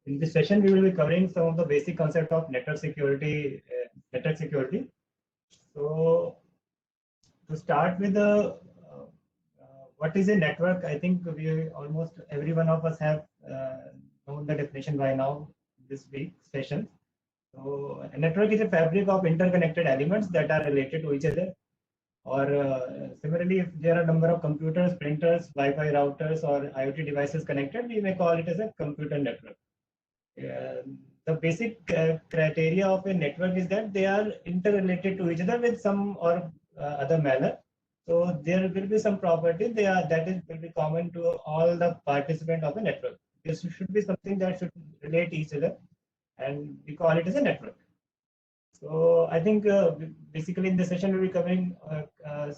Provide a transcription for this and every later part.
In this session, we will be covering some of the basic concept of network security. So, to start with the what is a network, I think we almost every one of us have known the definition by now. This week's session. So, a network is a fabric of interconnected elements that are related to each other. Or similarly, if there are a number of computers, printers, Wi-Fi routers, or IoT devices connected, we may call it as a computer network. The basic criteria of a network is that they are interrelated to each other with some or other manner. So there will be some property will be common to all the participants of a network. This should be something that should relate each other, and we call it as a network. So I think basically in this session we'll be covering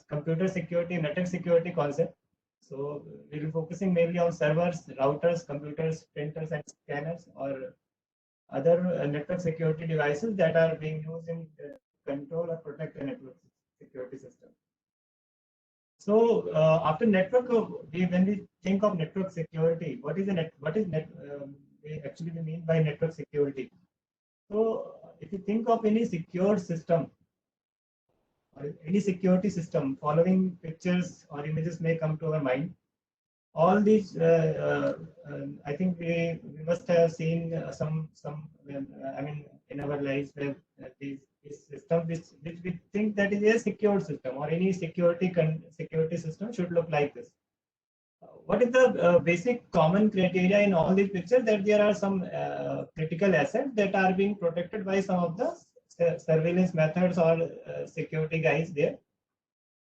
computer security, network security concept. So we'll be focusing mainly on servers, routers, computers, printers, and scanners, or other network security devices that are being used in control or protect the network security system. So after network, when we think of network security, what is actually we mean by network security? So if you think of any secure system or any security system, following pictures or images may come to our mind. All these, I think we must have seen I mean, in our lives where these systems which we think that is a secure system, or any security system should look like this. What is the basic common criteria in all these pictures? That there are some critical assets that are being protected by some of the surveillance methods or security guys there.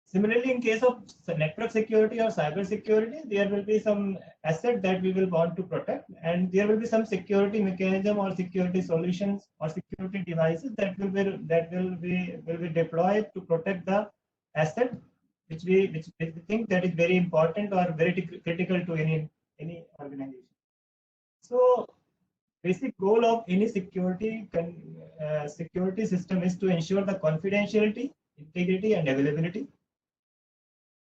Similarly, in case of network security or cyber security, there will be some asset that we will want to protect, and there will be some security mechanism or security solutions or security devices that will be deployed to protect the asset, which we think that is very important or very critical to any organization. So, basic goal of any security system is to ensure the confidentiality, integrity, and availability,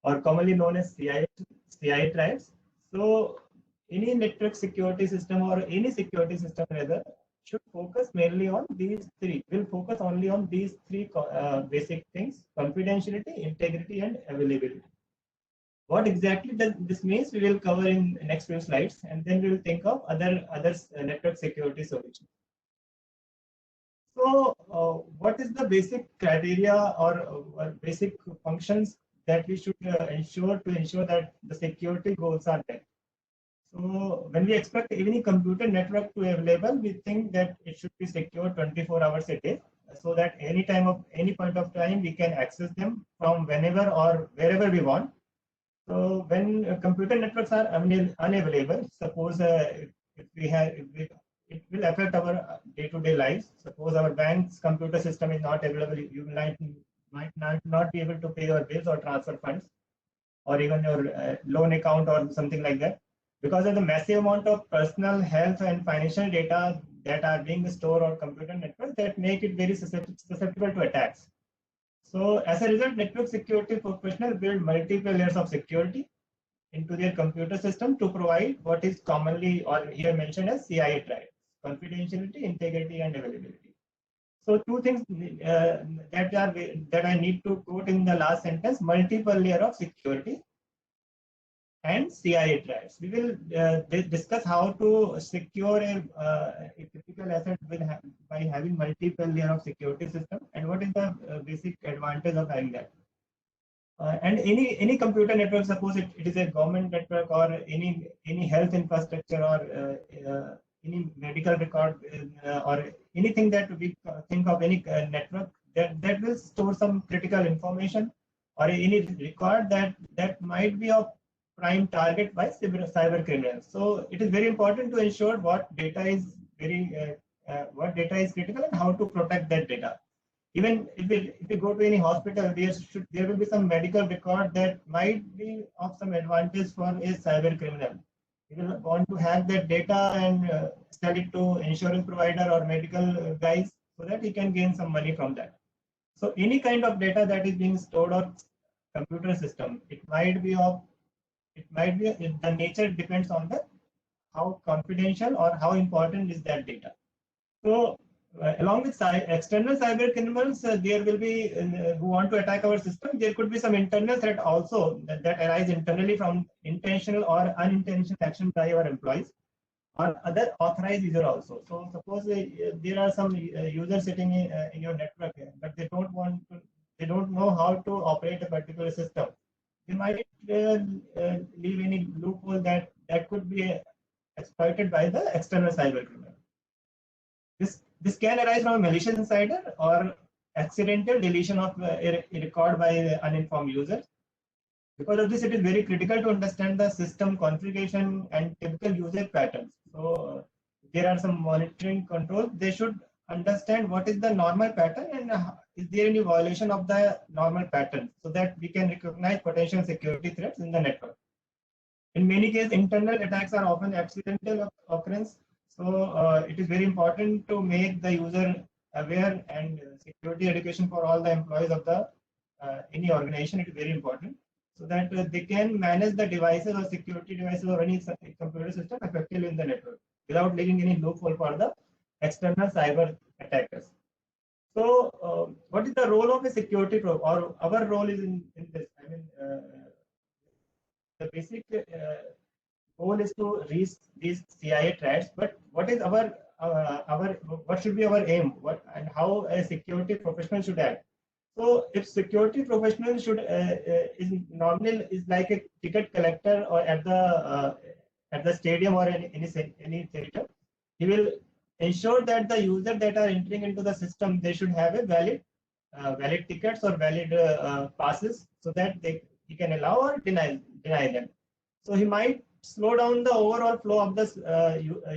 or commonly known as CI triads. So any network security system or any security system rather should focus mainly on these three. Will focus only on these three basic things: confidentiality, integrity, and availability. What exactly does this means? We will cover in the next few slides, and then we will think of other network security solutions. So, what is the basic criteria or basic functions that we should ensure that the security goals are met? So when we expect any computer network to be available, we think that it should be secure 24 hours a day, so that any point of time we can access them from whenever or wherever we want. So when computer networks are unavailable, suppose it will affect our day-to-day lives. Suppose our bank's computer system is not available, you might not be able to pay your bills or transfer funds, or even your loan account or something like that, because of the massive amount of personal health and financial data that are being stored on computer networks that make it very susceptible to attacks. So as a result, network security professionals build multiple layers of security into their computer system to provide what is commonly or here mentioned as CI triads: confidentiality, integrity, and availability. So two things that I need to quote in the last sentence: multiple layer of security and CI triads. We will discuss how to secure a critical asset by having multiple layer of security system, and what is the basic advantage of having that. And any computer network, suppose it is a government network or any health infrastructure or any medical record or anything that we think of any network that will store some critical information or any record that might be of prime target by cyber criminals. So it is very important to ensure what data is critical and how to protect that data. Even if we go to any hospital, there will be some medical record that might be of some advantage for a cyber criminal. He will want to hack that data and sell it to insurance provider or medical guys so that he can gain some money from that. So any kind of data that is being stored on computer system, the nature depends on how confidential or how important is that data. So along with external cyber criminals, there will be who want to attack our system. There could be some internal threat also that arise internally from intentional or unintentional action by our employees or other authorized user also. So suppose there are some users sitting in your network, but they don't know how to operate a particular system. They might leave any loophole that could be exploited by the external cyber criminal. This can arise from a malicious insider or accidental deletion of a record by uninformed users. Because of this, it is very critical to understand the system configuration and typical user patterns. So there are some monitoring controls. They should understand what is the normal pattern and is there any violation of the normal pattern, so that we can recognize potential security threats in the network. In many cases, internal attacks are often accidental occurrence. So it is very important to make the user aware, and security education for all the employees of the any organization. It is very important, so that they can manage the devices or security devices or any computer system effectively in the network without leaving any loophole for the external cyber attackers. So what is the role of a security probe, or our role is in this? I mean, the basic goal is to reach these CIA threats, but what is our what should be our aim? What and how a security professional should act? So, if security professional should is normally is like a ticket collector or at the stadium or any theater, he will ensure that the user that are entering into the system, they should have a valid tickets or valid passes, so that he can allow or deny them. So he might slow down the overall flow of the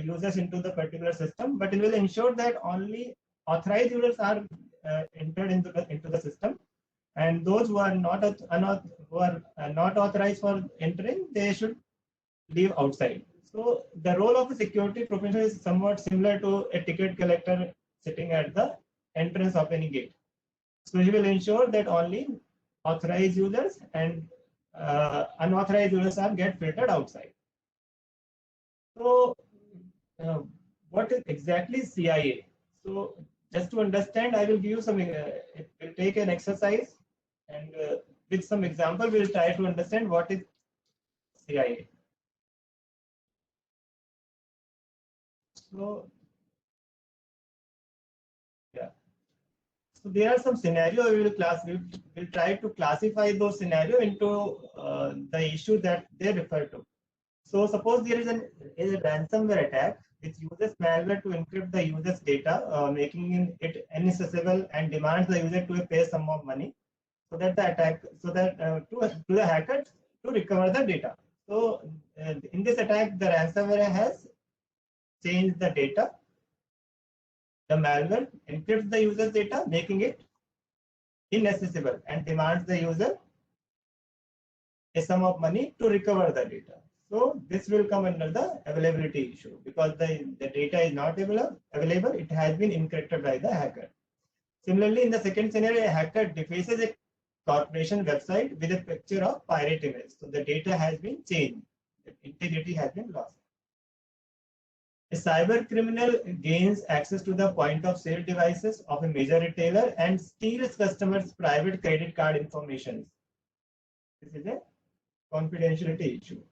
users into the particular system, but it will ensure that only authorized users are entered into the system, and those who are not authorized for entering, they should leave outside. So the role of a security professional is somewhat similar to a ticket collector sitting at the entrance of any gate. So he will ensure that only authorized users and unauthorized users are get filtered outside. So what is exactly CIA? So just to understand, I will give you some, we'll take an exercise, and with some example, we'll try to understand what is CIA. So, yeah. So there are some scenarios we'll try to classify those scenarios into the issue that they refer to. So suppose there is a ransomware attack which uses malware to encrypt the user's data, making it inaccessible, and demands the user to pay some of money, so that to the hacker to recover the data. So in this attack, the ransomware has changed the data. The malware encrypts the user's data, making it inaccessible, and demands the user a sum of money to recover the data. So this will come under the availability issue, because the data is not available. It has been encrypted by the hacker. Similarly, in the second scenario, a hacker defaces a corporation website with a picture of pirate image. So the data has been changed. The integrity has been lost. A cyber criminal gains access to the point of sale devices of a major retailer and steals customers' private credit card information. This is a confidentiality issue.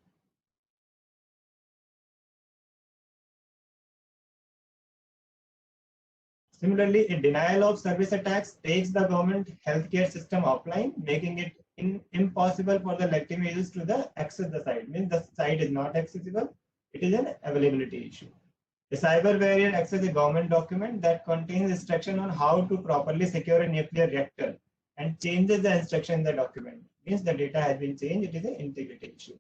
Similarly, a denial of service attacks takes the government healthcare system offline, making it impossible for the legitimate users to access the site. Means the site is not accessible. It is an availability issue. The cyber barrier accesses a government document that contains instruction on how to properly secure a nuclear reactor and changes the instruction in the document. Means the data has been changed. It is an integrity issue.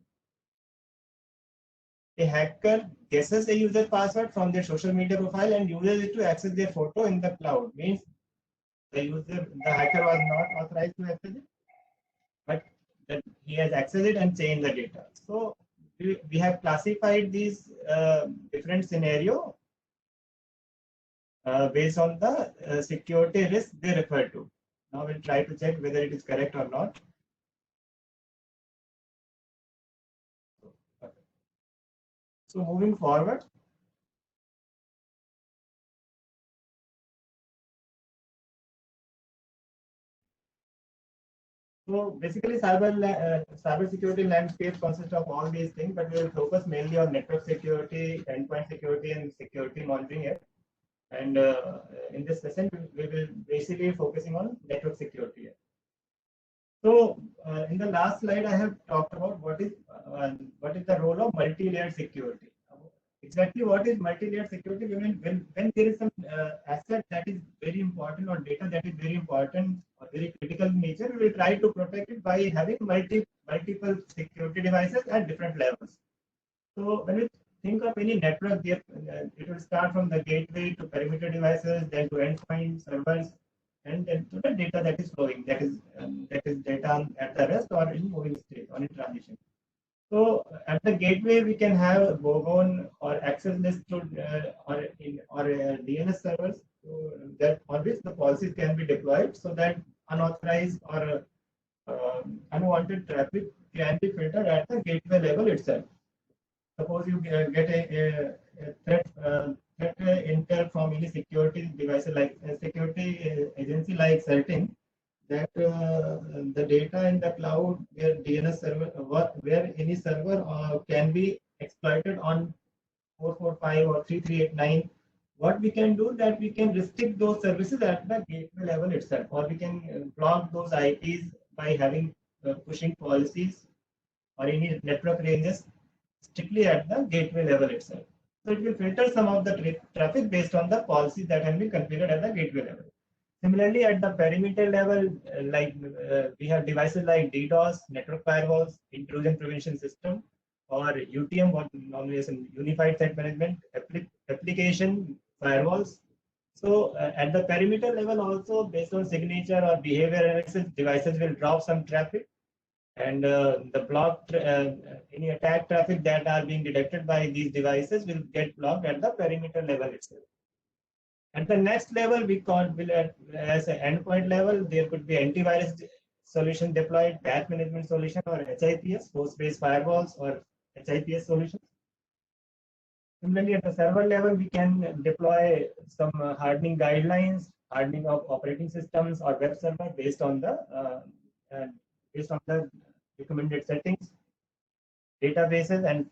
A hacker guesses a user password from their social media profile and uses it to access their photo in the cloud. Means the hacker was not authorized to access it, but that he has accessed it and changed the data. So we have classified these different scenarios based on the security risk they refer to. Now we'll try to check whether it is correct or not. So moving forward, so basically, cyber security landscape consists of all these things, but we will focus mainly on network security, endpoint security, and security monitoring here. And in this session, we will basically focusing on network security here. So in the last slide, I have talked about what is the role of multi-layered security. Exactly what is multi-layered security? When there is some asset that is very important or data that is very important or very critical in nature, we will try to protect it by having multiple security devices at different levels. So when we think of any network, it will start from the gateway to perimeter devices, then to endpoint servers, and then to the data that is flowing. That is data at the rest or in moving state or in transition. So at the gateway, we can have BOGON or access list to, or DNS servers that on which the policies can be deployed so that unauthorized or unwanted traffic can be filtered at the gateway level itself. Suppose you get a threat intel from any security device like a security agency like Certin, that the data in the cloud where DNS server, where any server can be exploited on 445 or 3389. What we can do that we can restrict those services at the gateway level itself, or we can block those IPs by having pushing policies or any network ranges strictly at the gateway level itself. So it will filter some of the traffic based on the policies that have been configured at the gateway level. Similarly, at the perimeter level, we have devices like DDoS, network firewalls, intrusion prevention system, or UTM, what normally is Unified Threat Management application firewalls. So at the perimeter level, also based on signature or behavior analysis, devices will drop some traffic, and the blocked any attack traffic that are being detected by these devices will get blocked at the perimeter level itself. At the next level, we call as an endpoint level, there could be antivirus solution deployed, patch management solution, or HIPS, host-based firewalls, or HIPS solutions. Similarly, at the server level, we can deploy some hardening guidelines, hardening of operating systems or web server based on the recommended settings, databases, and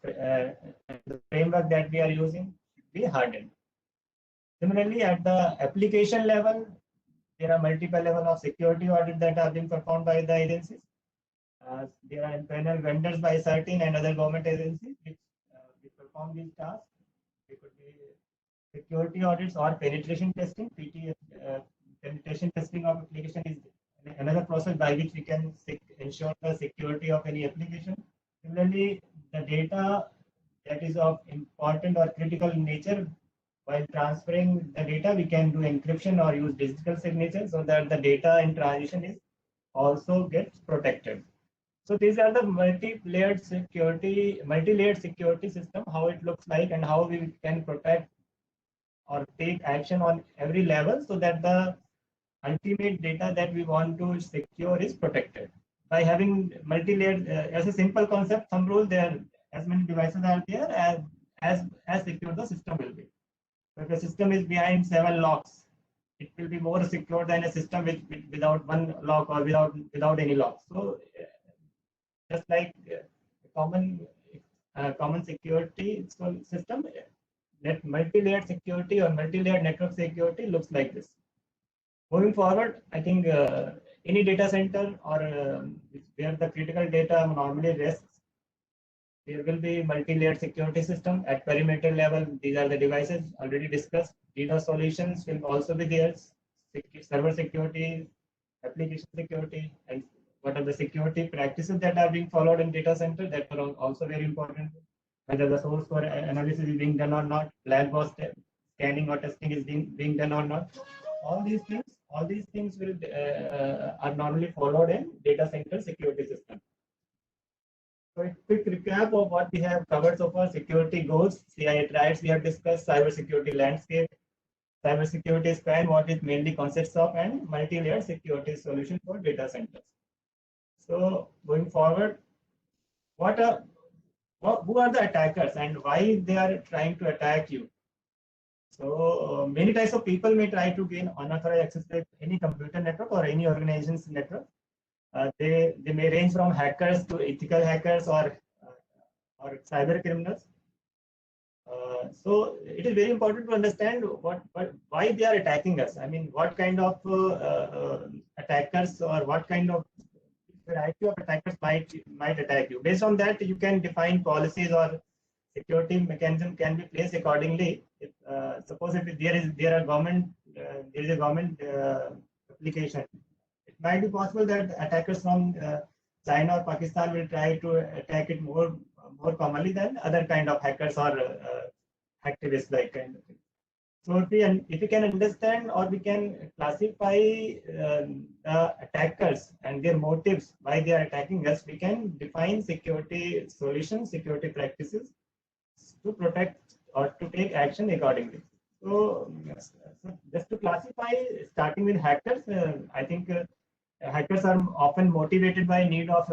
the framework that we are using should be hardened. Similarly, at the application level, there are multiple levels of security audits that are being performed by the agencies. There are panel vendors by Certin and other government agencies which perform these tasks. It could be security audits or penetration testing. Penetration testing of application is another process by which we can ensure the security of any application. Similarly, the data that is of important or critical nature, while transferring the data, we can do encryption or use digital signature so that the data in transition is also gets protected. So these are the multi-layered security system, how it looks like and how we can protect or take action on every level so that the ultimate data that we want to secure is protected. By having multi-layered, as a simple concept, thumb rule, there as many devices are there as secure the system will be. If a system is behind 7 locks, it will be more secure than a system without one lock or without any lock. So just like common security system, that multi-layered security or multi-layered network security looks like this. Moving forward, I think any data center or where the critical data normally rests, there will be multi-layered security system at perimeter level. These are the devices already discussed. DDoS solutions will also be there. Server security, application security, and what are the security practices that are being followed in data center that are also very important. Whether the source code analysis is being done or not, black box scanning or testing is being done or not. All these things will are normally followed in data center security system. So a quick recap of what we have covered so far: security goals, CIA triads we have discussed, cybersecurity landscape, cybersecurity span, what it mainly consists of, and multi-layered security solution for data centers. So going forward, what who are the attackers and why they are trying to attack you. So many types of people may try to gain unauthorized access to any computer network or any organization's network. They may range from hackers to ethical hackers or cyber criminals. So it is very important to understand why they are attacking us. I mean, what kind of attackers or what kind of variety of attackers might attack you. Based on that, you can define policies or security mechanism can be placed accordingly. If, suppose if there is a government application, it might be possible that attackers from China or Pakistan will try to attack it more commonly than other kind of hackers or activists like kind of thing. So if we can understand or we can classify the attackers and their motives, why they are attacking us, we can define security solutions, security practices to protect or to take action accordingly. So, so just to classify, starting with hackers, I think hackers are often motivated by need of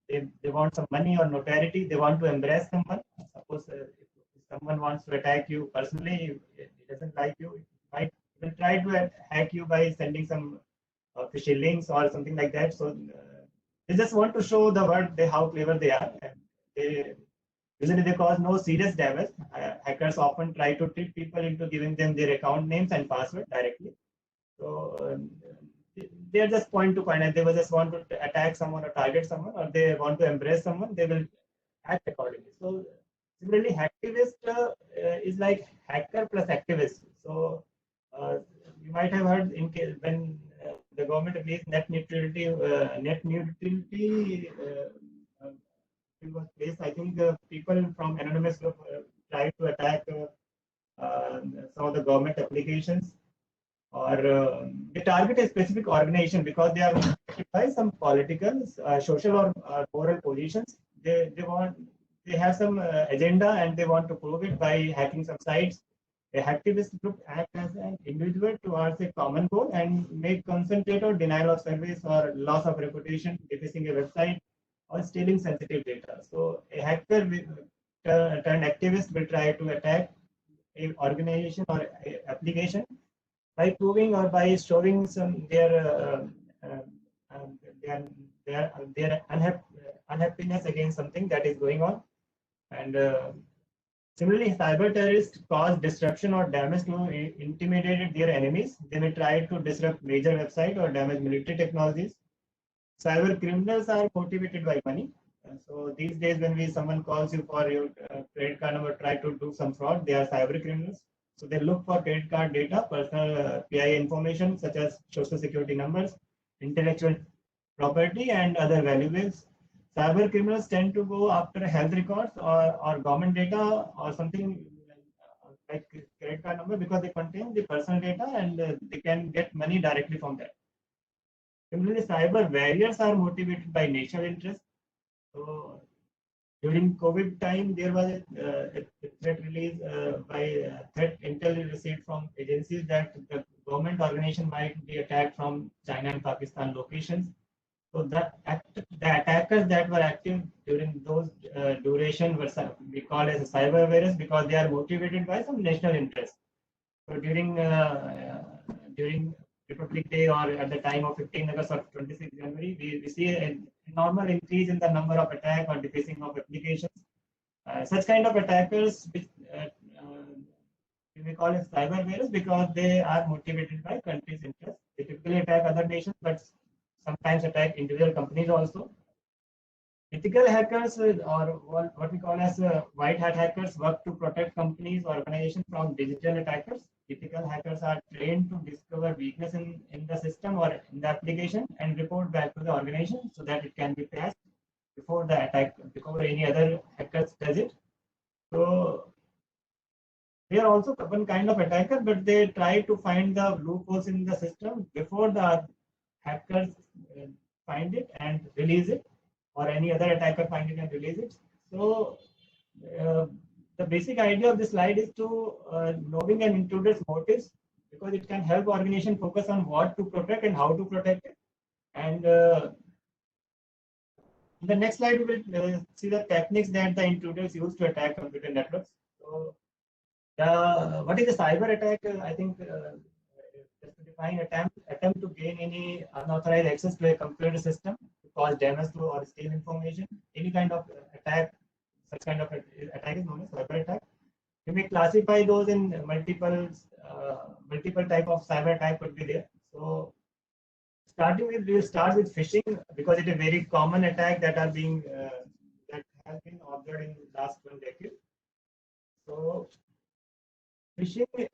they want some money or notoriety. They want to embrace someone. Suppose if someone wants to attack you personally, he doesn't like you, it might will try to hack you by sending some phishing links or something like that. So they just want to show the world how clever they are. And usually they cause no serious damage. Hackers often try to trick people into giving them their account names and password directly. So they are just point to point, and they will just want to attack someone or target someone, or they want to embrace someone, they will act accordingly. So similarly, hacktivist is like hacker plus activist. So you might have heard in case when the government released net neutrality was placed. I think people from anonymous group tried to attack some of the government applications, or they target a specific organization because they are affected by some political, social, or moral positions. They have some agenda and they want to prove it by hacking some sites. A hacktivist group acts as an individual towards a common goal and may concentrate on denial of service or loss of reputation, defacing a website, or stealing sensitive data. So a hacker turned activist will try to attack a organization or a application by proving or by showing some their unhappiness against something that is going on. And similarly, cyber terrorists cause disruption or damage to intimidate their enemies. They may try to disrupt major websites or damage military technologies. Cyber criminals are motivated by money. So these days, when someone calls you for your credit card number, try to do some fraud, they are cyber criminals. So they look for credit card data, personal PII information such as social security numbers, intellectual property, and other valuables. Cyber criminals tend to go after health records or government data or something like credit card number because they contain the personal data and they can get money directly from that. Similarly, cyber warriors are motivated by national interest. So during COVID time, there was a threat release by threat intel received from agencies that the government organization might be attacked from China and Pakistan locations. So the attackers that were active during those duration were we call as a cyber warriors because they are motivated by some national interest. So during Republic Day or at the time of 15 August or 26 January, we see a normal increase in the number of attack or defacing of applications. Such kind of attackers, which we call as cyber warriors because they are motivated by countries' interests. They typically attack other nations, but sometimes attack individual companies also. Ethical hackers, or what we call as white hat hackers, work to protect companies or organizations from digital attackers. Ethical hackers are trained to discover weakness in the system or in the application and report back to the organization so that it can be patched before the attack, before any other hackers does it. So they are also one kind of attacker, but they try to find the loopholes in the system before the hackers find it and release it, or any other attacker find it and release it. So the basic idea of this slide is to knowing an intruder's motives, because it can help organization focus on what to protect and how to protect it. And In the next slide, we will see the techniques that the intruders use to attack computer networks. So, what is a cyber attack? I think just to define attempt to gain any unauthorized access to a computer system to cause damage to or steal information. Any kind of attack, such kind of attack is known as cyber attack. You may classify those in multiple type of cyber attack could be there. So we'll start with phishing because it is a very common attack that are being that has been observed in last 1 decade. So phishing.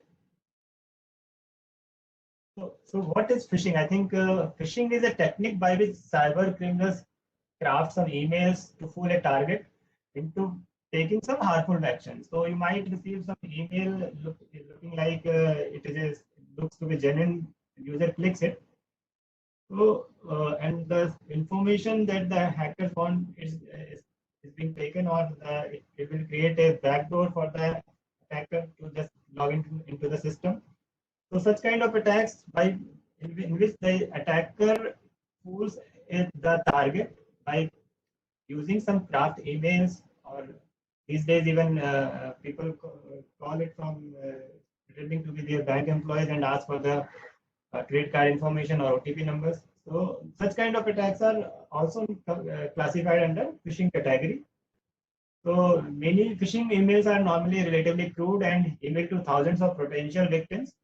So what is phishing? I think phishing is a technique by which cyber criminals craft some emails to fool a target into taking some harmful action. So you might receive some email looking like it looks to be genuine. User clicks it. So and the information that the hackers want is being taken, or it will create a backdoor for the attacker to just log into the system. So such kind of attacks in which the attacker fools the target by using some craft emails, or these days even people call it from pretending to be their bank employees and ask for the credit card information or OTP numbers. So such kind of attacks are also classified under phishing category. So many phishing emails are normally relatively crude and emailed to thousands of potential victims.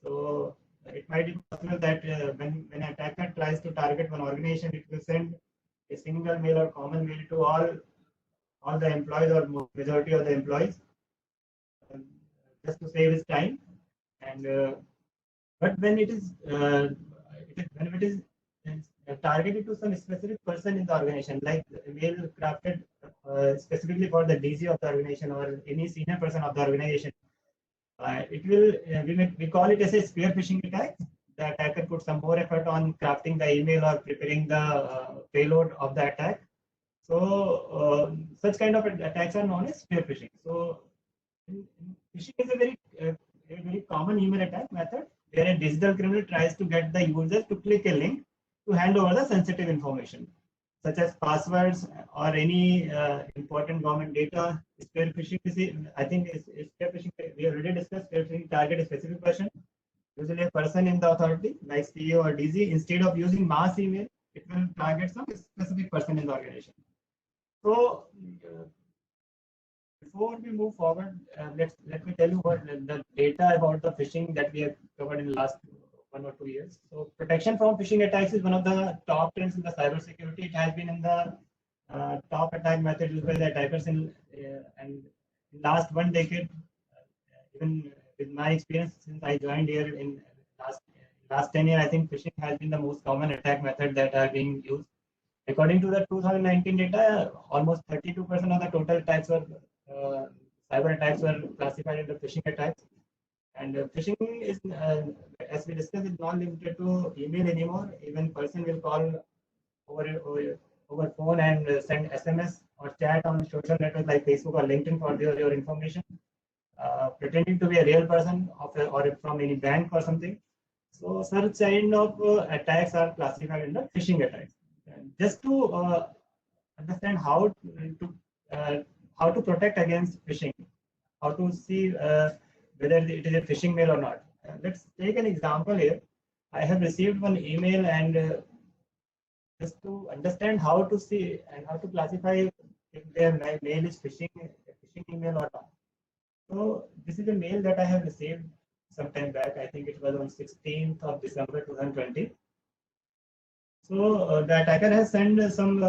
So it might be possible that when an attacker tries to target one organization, it will send a single mail or common mail to all the employees or majority of the employees, just to save his time. And but when it is targeted to some specific person in the organization, like a mail crafted specifically for the DG of the organization or any senior person of the organization, it will we call it as a spear phishing attack. The attacker put some more effort on crafting the email or preparing the payload of the attack. So such kind of attacks are known as spear phishing. So phishing is a very common email attack method where a digital criminal tries to get the user to click a link to hand over the sensitive information, such as passwords or any important government data. Spear phishing is, I think, spear phishing. We already discussed spear phishing target a specific person, usually a person in the authority, like CEO or DG. Instead of using mass email, it will target some specific person in the organization. So before we move forward, let me tell you what the data about the phishing that we have covered in the last 1 or 2 years. So protection from phishing attacks is one of the top trends in the cybersecurity. It has been in the top attack method used by the attackers in last 1 decade. Even with my experience since I joined here in last 10 years, I think phishing has been the most common attack method that are being used. According to the 2019 data, almost 32% of the total attacks were cyber attacks were classified into phishing attacks. And phishing is, as we discussed, is not limited to email anymore. Even person will call over phone and send SMS or chat on social networks like Facebook or LinkedIn for your information, pretending to be a real person or from any bank or something. So such kind of attacks are classified under phishing attacks. And just to understand how to protect against phishing, how to see whether it is a phishing mail or not. Let's take an example here. I have received one email, and just to understand how to see and how to classify if their mail is phishing email or not. So this is a mail that I have received some time back. I think it was on 16th of December 2020. So the attacker has sent some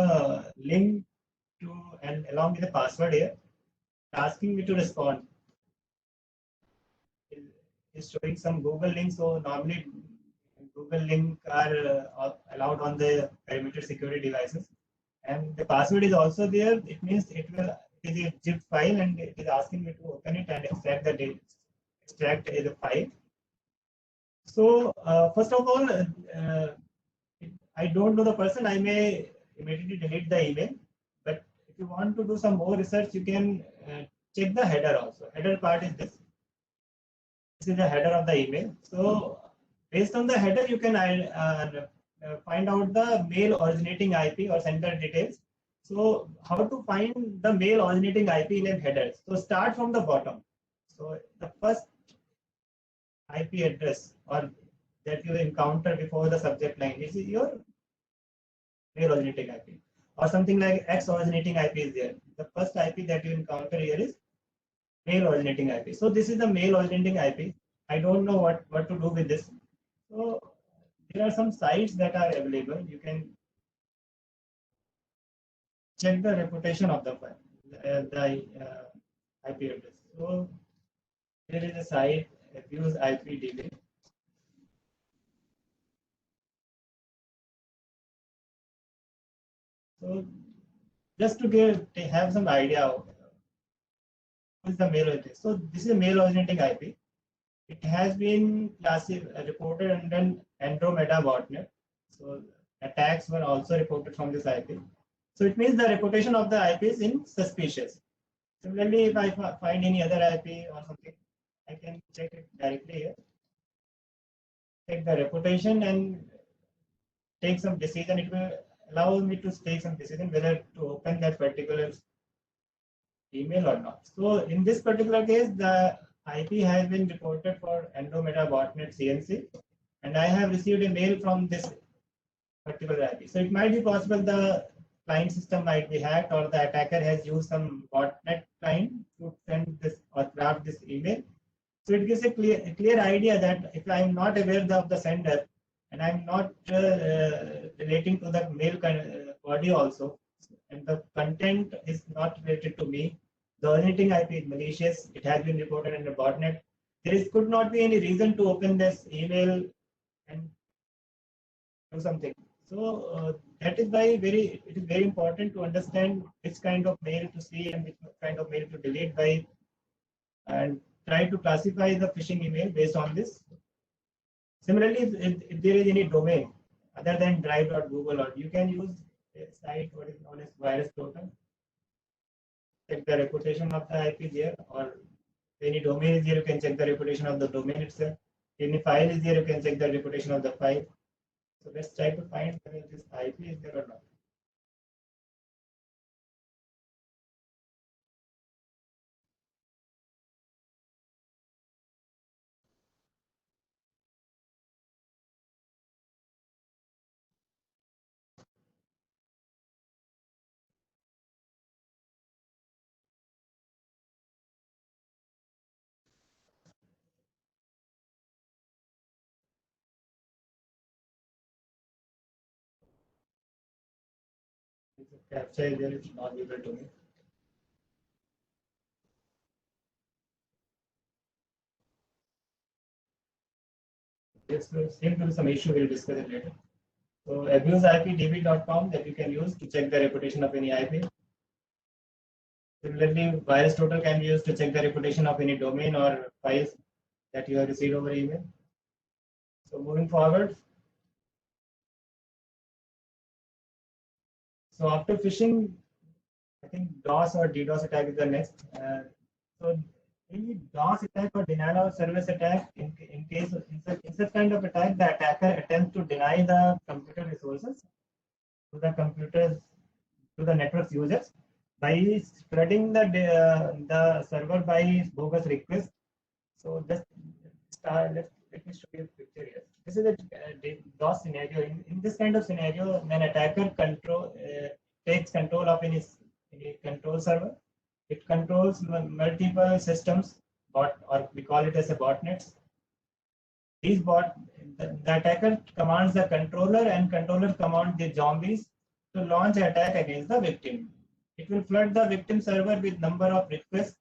link to and along with the password here, asking me to respond. Is showing some Google links. So normally Google link are allowed on the perimeter security devices, and the password is also there. It means it is a zip file, and it is asking me to open it and extract the file. So first of all, I don't know the person. I may immediately delete the email. But if you want to do some more research, you can check the header also. Header part is this. This is the header of the email. So based on the header, you can find out the mail originating IP or sender details So how to find the mail originating IP in a header? So start from the bottom. So the first IP address or that you encounter before the subject line is your mail originating IP, or something like X originating IP is there. The first IP that you encounter here is mail originating IP. So this is the mail originating IP. I don't know what to do with this. So there are some sites that are available. You can check the reputation of the file, the IP address. So there is a site Abuse IPDB. So just to have some idea of what is the mail address. So this is a mail originating IP. It has been reported under Andromeda botnet. So attacks were also reported from this IP. So it means the reputation of the IP is in suspicious. Similarly, if I find any other IP or something, I can check it directly here. Check the reputation and take some decision. It will allow me to take some decision whether to open that particular email or not. So in this particular case, the IP has been reported for Andromeda botnet CNC, and I have received a mail from this particular IP. So it might be possible the client system might be hacked, or the attacker has used some botnet client to send this or craft this email. So it gives a clear idea that if I am not aware of the sender and I am not relating to the mail body also, and the content is not related to me, the originating IP is malicious, it has been reported in the botnet, could not be any reason to open this email and do something. So that is why it is very important to understand which kind of mail to see and which kind of mail to delete by, and try to classify the phishing email based on this. Similarly, if there is any domain other than drive.google, or you can use a site what is known as VirusTotal. Check the reputation of the IP there, or any domain is there, you can check the reputation of the domain itself. Any file is there, you can check the reputation of the file. So let's try to find whether this IP is there or not. If the captcha is there, it's not able to me. Yes, there seems to be some issue. We'll discuss it later. So abuseipdb.com that you can use to check the reputation of any IP. Similarly, VirusTotal can be used to check the reputation of any domain or files that you have received over email. So moving forward. So after phishing, I think DOS or DDoS attack is the next. So any DOS attack or denial of service attack, in case of in such kind of attack, the attacker attempts to deny the computer resources to the computers, to the network's users, by spreading the server by bogus request. So just let me show you a picture here. This is a DOS scenario. In this kind of scenario, an attacker takes control of any control server. It controls multiple systems, or we call it as a botnets. The attacker commands the controller, and controller commands the zombies to launch an attack against the victim. It will flood the victim server with number of requests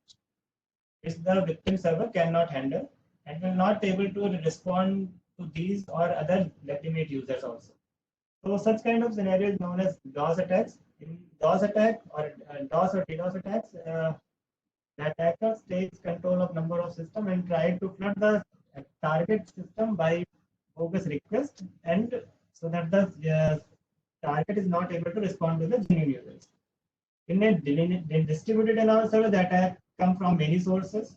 which the victim server cannot handle, and will not able to respond to these or other legitimate users also. So such kind of scenario is known as DOS attacks. In DOS attack or DOS or DDoS attacks, the attacker takes control of number of system and try to flood the target system by bogus request, and so that the target is not able to respond to the genuine users. In a distributed denial server, the attack come from many sources,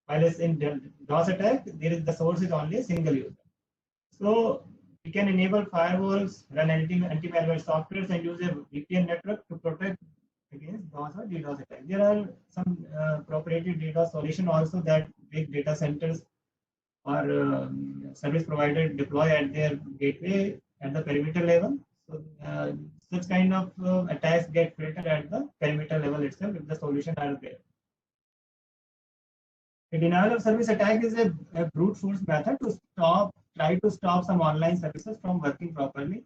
while in DOS attack, the source is only a single user. So we can enable firewalls, run anti-malware software, and use a VPN network to protect against DOS or DDoS attacks. There are some proprietary DDoS solution also that big data centers or service provider deploy at their gateway at the perimeter level. So such kind of attacks get filtered at the perimeter level itself if the solution are there. A denial of service attack is a brute force method to try to stop some online services from working properly.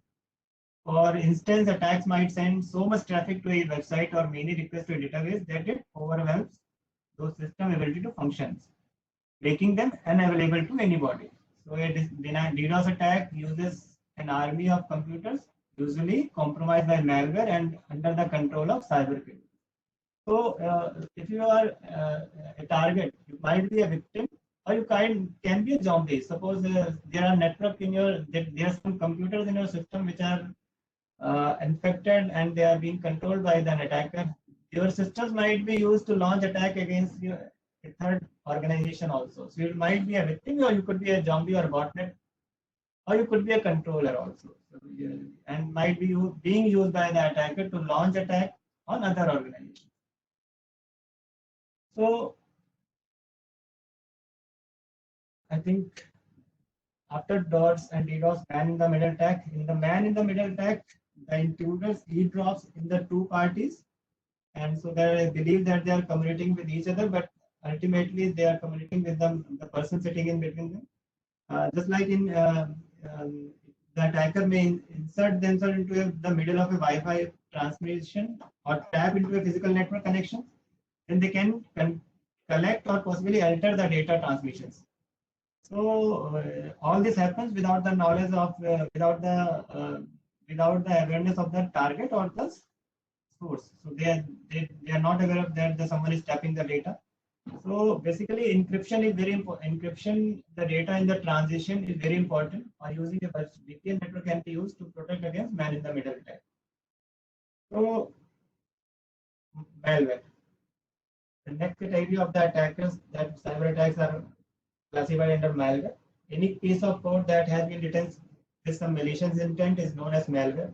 For instance, attacks might send so much traffic to a website or many requests to a database that it overwhelms those system ability to function, making them unavailable to anybody. So a DDoS attack uses an army of computers, usually compromised by malware and under the control of cyber criminals. So if you are a target, you might be a victim, or you can be a zombie. Suppose there are network in your, there are some computers in your system which are infected and they are being controlled by an attacker. Your systems might be used to launch attack against a third organization also. So you might be a victim, or you could be a zombie or a botnet, or you could be a controller also. So, and might be being used by the attacker to launch attack on other organizations. So I think after DOS and DDoS, man in the middle attack, in the man in the middle attack, the intruders eavesdrops in the two parties, and so they believe that they are communicating with each other, but ultimately they are communicating with the person sitting in between them. Just like in the attacker may insert themselves into the middle of a Wi-Fi transmission or tap into a physical network connection, then they can collect or possibly alter the data transmissions. So all this happens without the knowledge of, without the awareness of the target or the source. So they are not aware of that someone is tapping the data. So basically, encryption is very important. Encryption, the data in the transition is very important. Or using a VPN network can be used to protect against man in the middle attack. So malware. The next category of the attackers that cyber attacks are classified under malware. Any piece of code that has been written with some malicious intent is known as malware.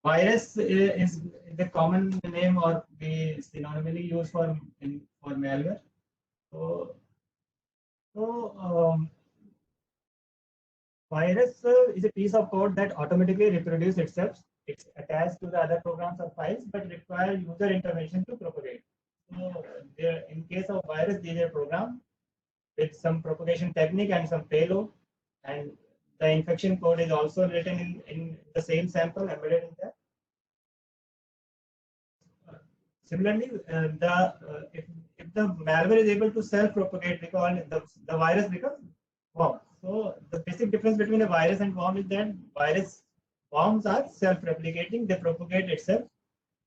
Virus is the common name or the synonymally used for malware. So virus is a piece of code that automatically reproduces itself. It's attached to the other programs or files, but requires user intervention to propagate. So in case of virus, there is a program with some propagation technique and some payload, and the infection code is also written in the same sample embedded in there. Similarly, if the malware is able to self-propagate, because the virus becomes worm. So the basic difference between a virus and worm is that worms are self-replicating; they propagate itself,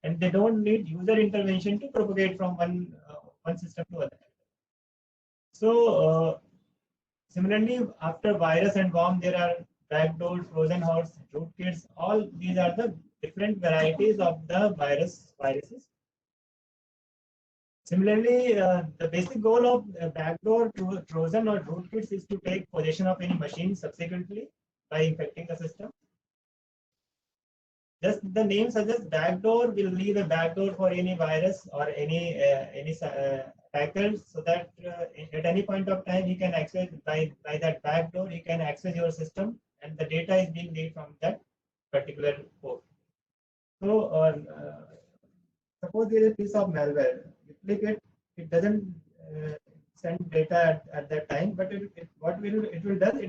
and they don't need user intervention to propagate from one system to other. So similarly, after virus and worm, there are backdoor, Trojan horse, rootkits. All these are the different varieties of the viruses. Similarly, the basic goal of backdoor, Trojan, or rootkits is to take possession of any machine subsequently by infecting the system. Just the name suggests backdoor will leave a backdoor for any virus or any attacker, so that at any point of time he can access by that backdoor, he can access your system, and the data is being leaked from that particular port. So suppose there is a piece of malware, it doesn't send data at that time, but it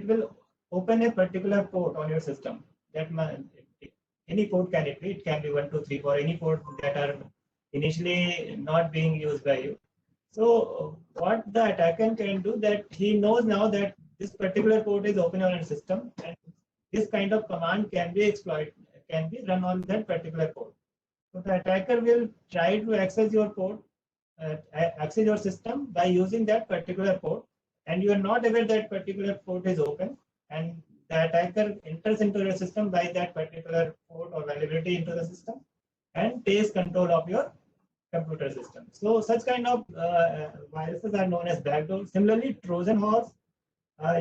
will open a particular port on your system. That any port can it can be 1, 2, 3, 4, any port that are initially not being used by you. So what the attacker can do, that he knows now that this particular port is open on your system, and this kind of command can be run on that particular port. So the attacker will try to access your port, access your system by using that particular port, and you are not aware that particular port is open, and the attacker enters into your system by that particular port or vulnerability into the system and takes control of your computer system. So such kind of viruses are known as backdoor. Similarly, Trojan horse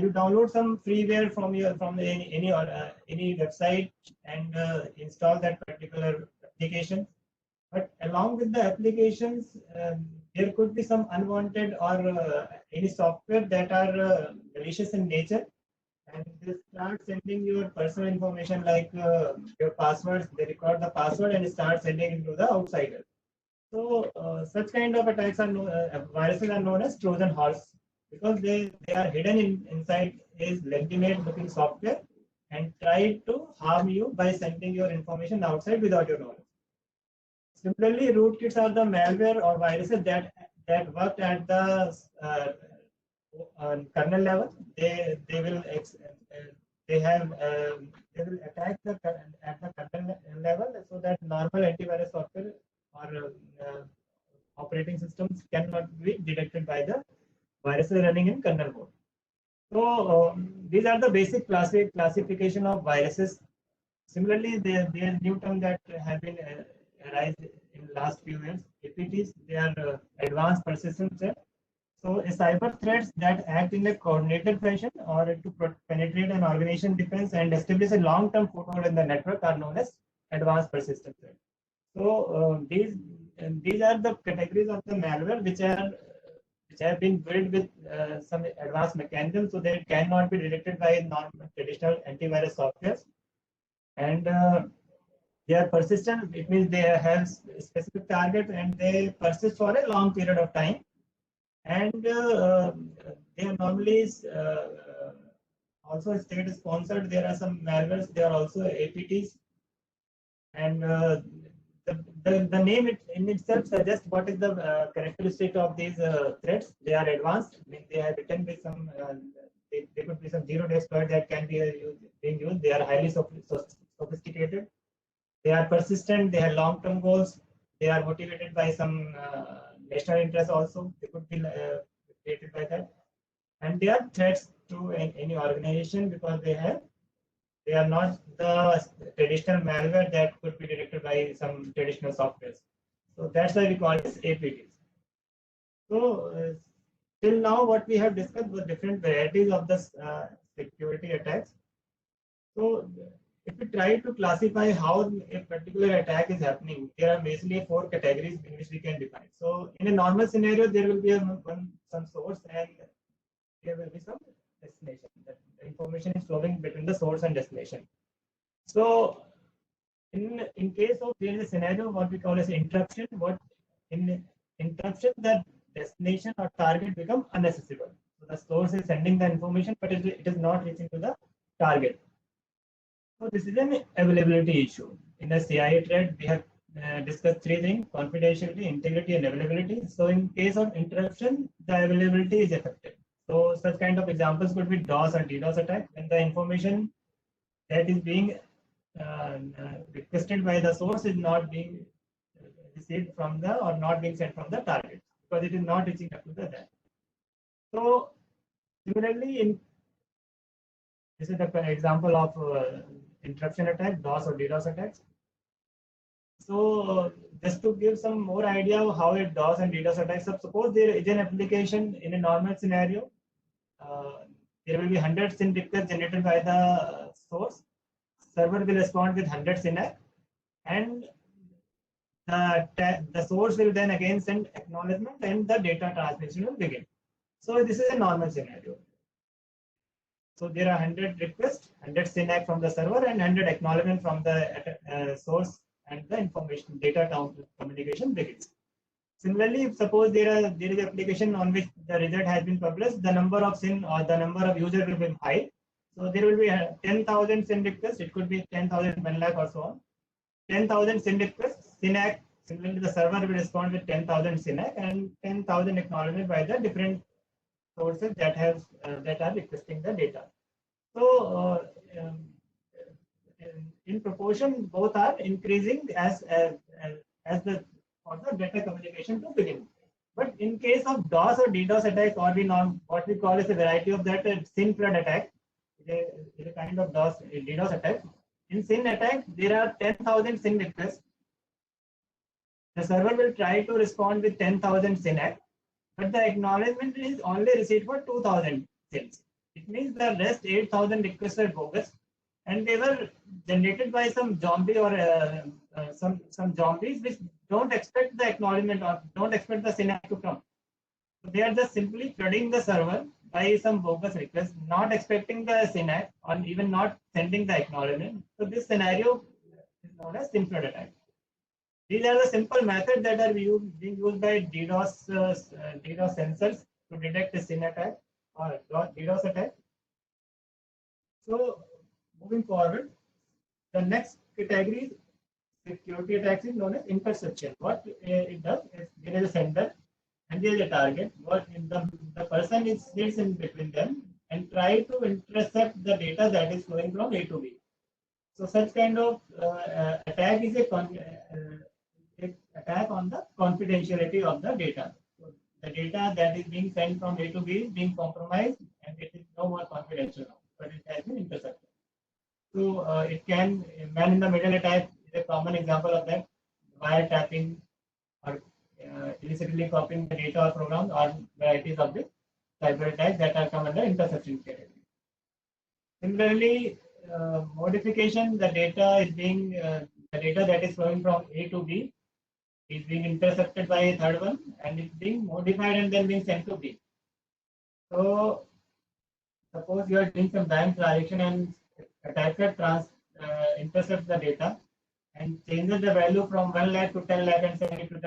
You download some freeware from any website and install that particular application. But along with the applications, there could be some unwanted or any software that are malicious in nature, and they start sending your personal information like your passwords. They record the password and start sending it to the outsider. So such kind of attacks are viruses are known as Trojan horse because they are hidden inside is legitimate looking software and try to harm you by sending your information outside without your knowledge. Similarly, rootkits are the malware or viruses that work at the kernel level. They will they have they will attack at the kernel level so that normal antivirus software or operating systems cannot be detected by the viruses running in kernel mode. So these are the basic classification of viruses. Similarly, there are new terms that have been arise in last few years. APTs, they are advanced persistent threat. So cyber threats that act in a coordinated fashion or to penetrate an organization defense and establish a long-term foothold in the network are known as advanced persistent threats. So these are the categories of the malware which have been built with some advanced mechanisms so that it cannot be detected by non-traditional antivirus softwares. And they are persistent. It means they have specific target and they persist for a long period of time. And they are normally also state sponsored. There are some malwares. There are also APTs. And the name in itself suggests what is the characteristic of these threats. They are advanced. I mean, they are written with some. There could be some zero-day exploit that can be being used. They are highly sophisticated. They are persistent. They have long-term goals. They are motivated by some national interest. Also, they could be created by that, and they are threats to any organization because they are not the traditional malware that could be detected by some traditional softwares. So that's why we call it APTs. So till now, what we have discussed were different varieties of the security attacks. So if we try to classify how a particular attack is happening, there are basically four categories in which we can define. So in a normal scenario, there will be some source and there will be some destination. That information is flowing between the source and destination. So in case of there is a scenario what we call as interruption, what in interruption the destination or target become inaccessible. So the source is sending the information, but it is not reaching to the target. So this is an availability issue. In the CIA thread, we have discussed three things: confidentiality, integrity, and availability. So in case of interruption, the availability is affected. So such kind of examples could be DOS or DDoS attack, when the information that is being requested by the source is not being received from the or not being sent from the target because it is not reaching up to the that. So similarly, in this is the example of interruption attack, DOS or DDoS attacks. So just to give some more idea of how it DOS and DDoS attacks, suppose there is an application in a normal scenario. There will be 100 SYN requests generated by the source. Server will respond with 100 SYN, and the source will then again send acknowledgement and the data transmission will begin. So this is a normal scenario. So there are 100 requests, 100 SYN from the server and 100 acknowledgement from the source, and the information data communication begins. Similarly, if suppose there is an application on which the result has been published, the number of SYN or the number of users will be high. So there will be 10,000 SYN requests. It could be 10,000, 1 lakh or so on. 10,000 SYN requests, SYN-ACK. Similarly, the server will respond with 10,000 SYN-ACK and 10,000 acknowledgement by the different sources that are requesting the data. So in proportion, both are increasing as the for the data communication to begin. But in case of DOS or DDoS attack, or what we call as a variety of that SYN flood attack, is a kind of DDoS attack. In SYN attack, there are 10,000 SYN requests. The server will try to respond with 10,000 SYN-ACK, but the acknowledgement is only received for 2,000 SYNs. It means the rest 8,000 requests were bogus, and they were generated by some zombie or some zombies which don't expect the acknowledgement or don't expect the synapse to come. So they are just simply flooding the server by some bogus request, not expecting the synapse or even not sending the acknowledgement. So this scenario is known as SYN flood attack. These are the simple methods that are being used by DDoS sensors to detect a SYN attack or DDoS attack. So moving forward, the next category is security attacks is known as interception. What it does is there is a sender and there is a target. What the person is sits in between them and try to intercept the data that is flowing from A to B. So such kind of attack is attack on the confidentiality of the data. So the data that is being sent from A to B is being compromised and it is no more confidential now, but it has been intercepted. So it can man in the middle attack is a common example of that. Wiretapping or illicitly copying the data or programs or varieties of the cyber attacks that are come under interception category. Similarly, modification, the data is being the data that is flowing from A to B is being intercepted by a third one and it's being modified and then being sent to B. So suppose you are doing some bank transaction and attacker intercepts the data and changes the value from 1 lakh to 10 lakh and send it to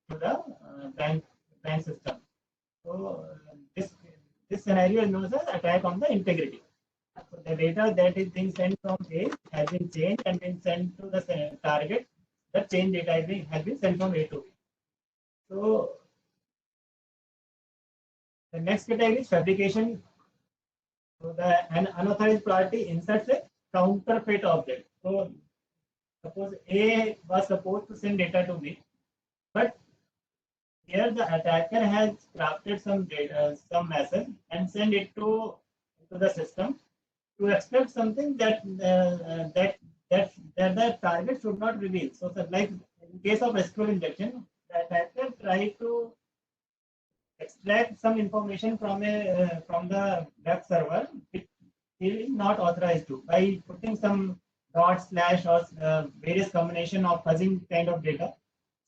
the bank system. So this scenario is known as attack on the integrity. So the data that is being sent from A has been changed and been sent to the target. The change data has been sent from A to B. So the next category is fabrication. So an unauthorized party inserts a counterfeit object. So suppose A was supposed to send data to B, but here the attacker has crafted some data, some message and send it to the system to expect something that the target should not reveal. So like in case of SQL injection, the attacker tries to extract some information from the web server which he is not authorized to by putting some dot slash or various combination of fuzzing kind of data.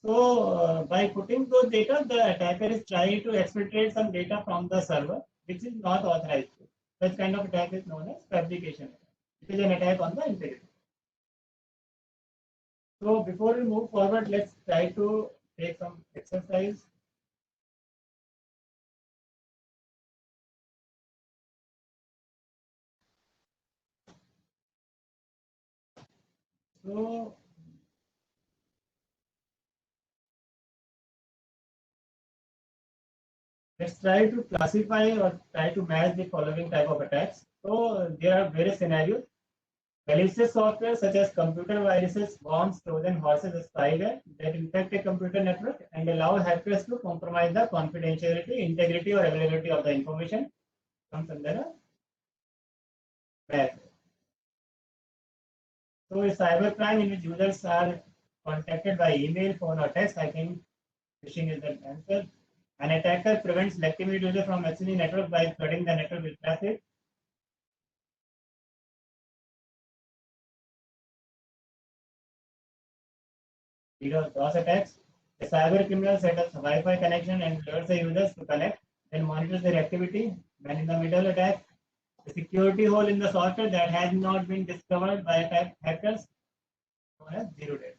So by putting those data, the attacker is trying to exfiltrate some data from the server which is not authorized to. Such kind of attack is known as fabrication attack. It is an attack on the integrity. So before we move forward, let's try to take some exercise. So let's try to classify or try to match the following type of attacks. So there are various scenarios. Malicious software such as computer viruses, bombs, Trojan horses, spyware that infect a computer network and allow hackers to compromise the confidentiality, integrity, or availability of the information comes under a bad. So a cybercrime in which users are contacted by email, phone, or text, I think phishing is the answer. An attacker prevents selectivity user from accessing network by flooding the network with traffic. DOS attacks. A cyber criminal sets up a Wi-Fi connection and alerts the users to connect, then monitors their activity. Man in the middle attack. A security hole in the software that has not been discovered by hackers, known as zero-day.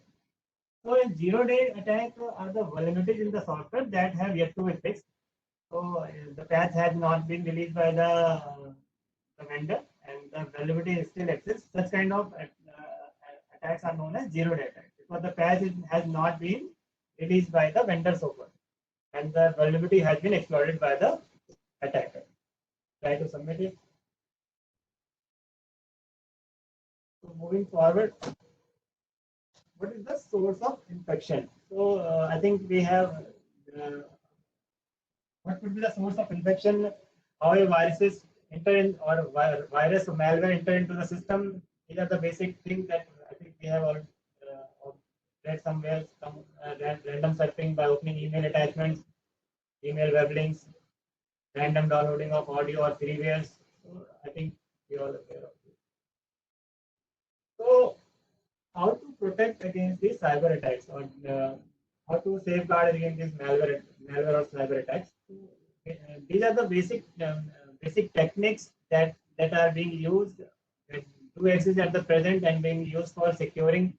So a zero-day attack are the vulnerabilities in the software that have yet to be fixed. So the patch has not been released by the vendor and the vulnerability still exists. Such kind of attacks are known as zero-day attacks because the patch has not been released by the vendor so far and the vulnerability has been exploited by the attacker. Try to submit it. So moving forward, what is the source of infection? So I think we have what could be the source of infection, how a viruses enter in or virus or malware enter into the system. These are the basic things that I think we have all read somewhere, some random surfing by opening email attachments, email web links, random downloading of audio or freewares. So think we all aware of it. So how to protect against these cyber attacks, or how to safeguard against these malware or cyber attacks? These are the basic techniques that are being used, that do exist at the present and being used for securing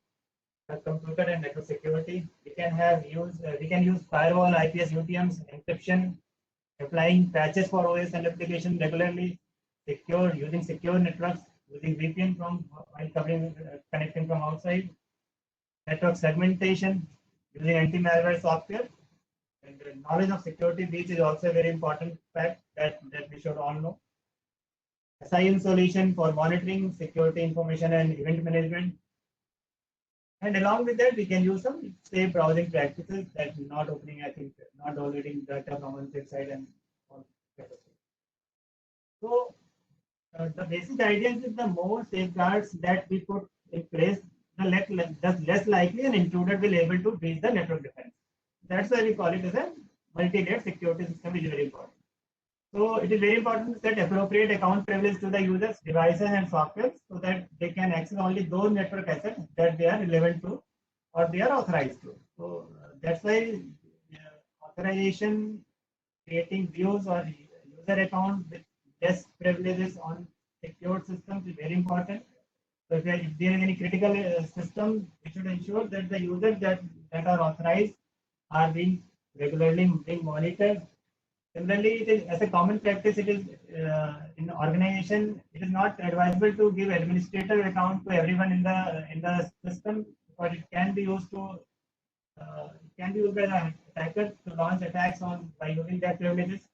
computer and network security. We can use firewall, IPS, UTMs, encryption, applying patches for OS and application regularly, using secure networks, using VPN from while connecting from outside, network segmentation, using anti-malware software. And the knowledge of security breach is also a very important fact that we should all know. SIM solution for monitoring, security information and event management. And along with that, we can use some safe browsing practices, that not downloading data from one website and all that. So the basic idea is the more safeguards that we put in place, the less likely an intruder will able to breach the network defense. That's why we call it as a multi-layered security system, which is very important. So it is very important to set appropriate account privilege to the users, devices, and software, so that they can access only those network assets that they are relevant to or they are authorized to. So that's why authorization, creating views or user account with less privileges on secured systems is very important. So if there is any critical system, we should ensure that the users that are authorized are being regularly being monitored. Similarly, it is as a common practice. It is in organization. It is not advisable to give administrator account to everyone in the system, because it can be used by the attacker to launch attacks on by using their privileges.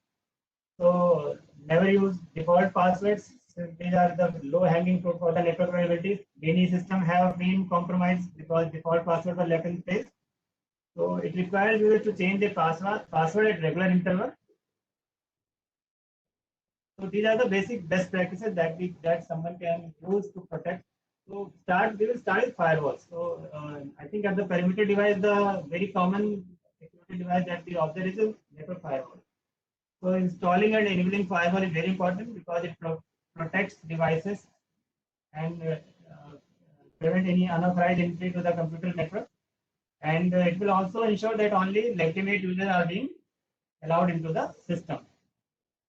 So never use default passwords. These are the low-hanging fruit for the network vulnerabilities. Many systems have been compromised because default passwords are left in place. So it requires users to change their password at regular interval. So these are the basic best practices that someone can use to protect. So we will start with firewalls. So I think at the perimeter device, the very common security device that we observe is a network firewall. So installing and enabling firewall is very important, because it protects devices and prevent any unauthorized entry to the computer network. And it will also ensure that only legitimate users are being allowed into the system.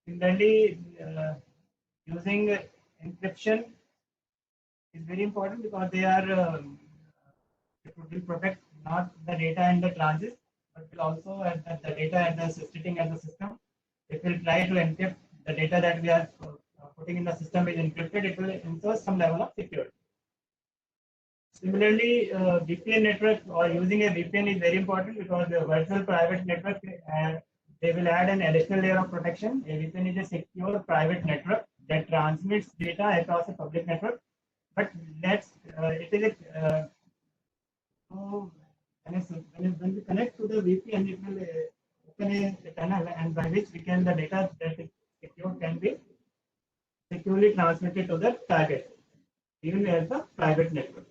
Similarly, using encryption is very important, because it will protect not the data and the transit, but will also the data and the sitting at the system. It will try to encrypt the data that we are putting in the system is encrypted. It will ensure some level of security. Similarly, VPN network or using a VPN is very important, because the virtual private network, they will add an additional layer of protection. A VPN is a secure private network that transmits data across a public network. But it is so when we connect to the VPN, it will open a tunnel, and by which the data that is secured can be securely transmitted to the target, even at the private network,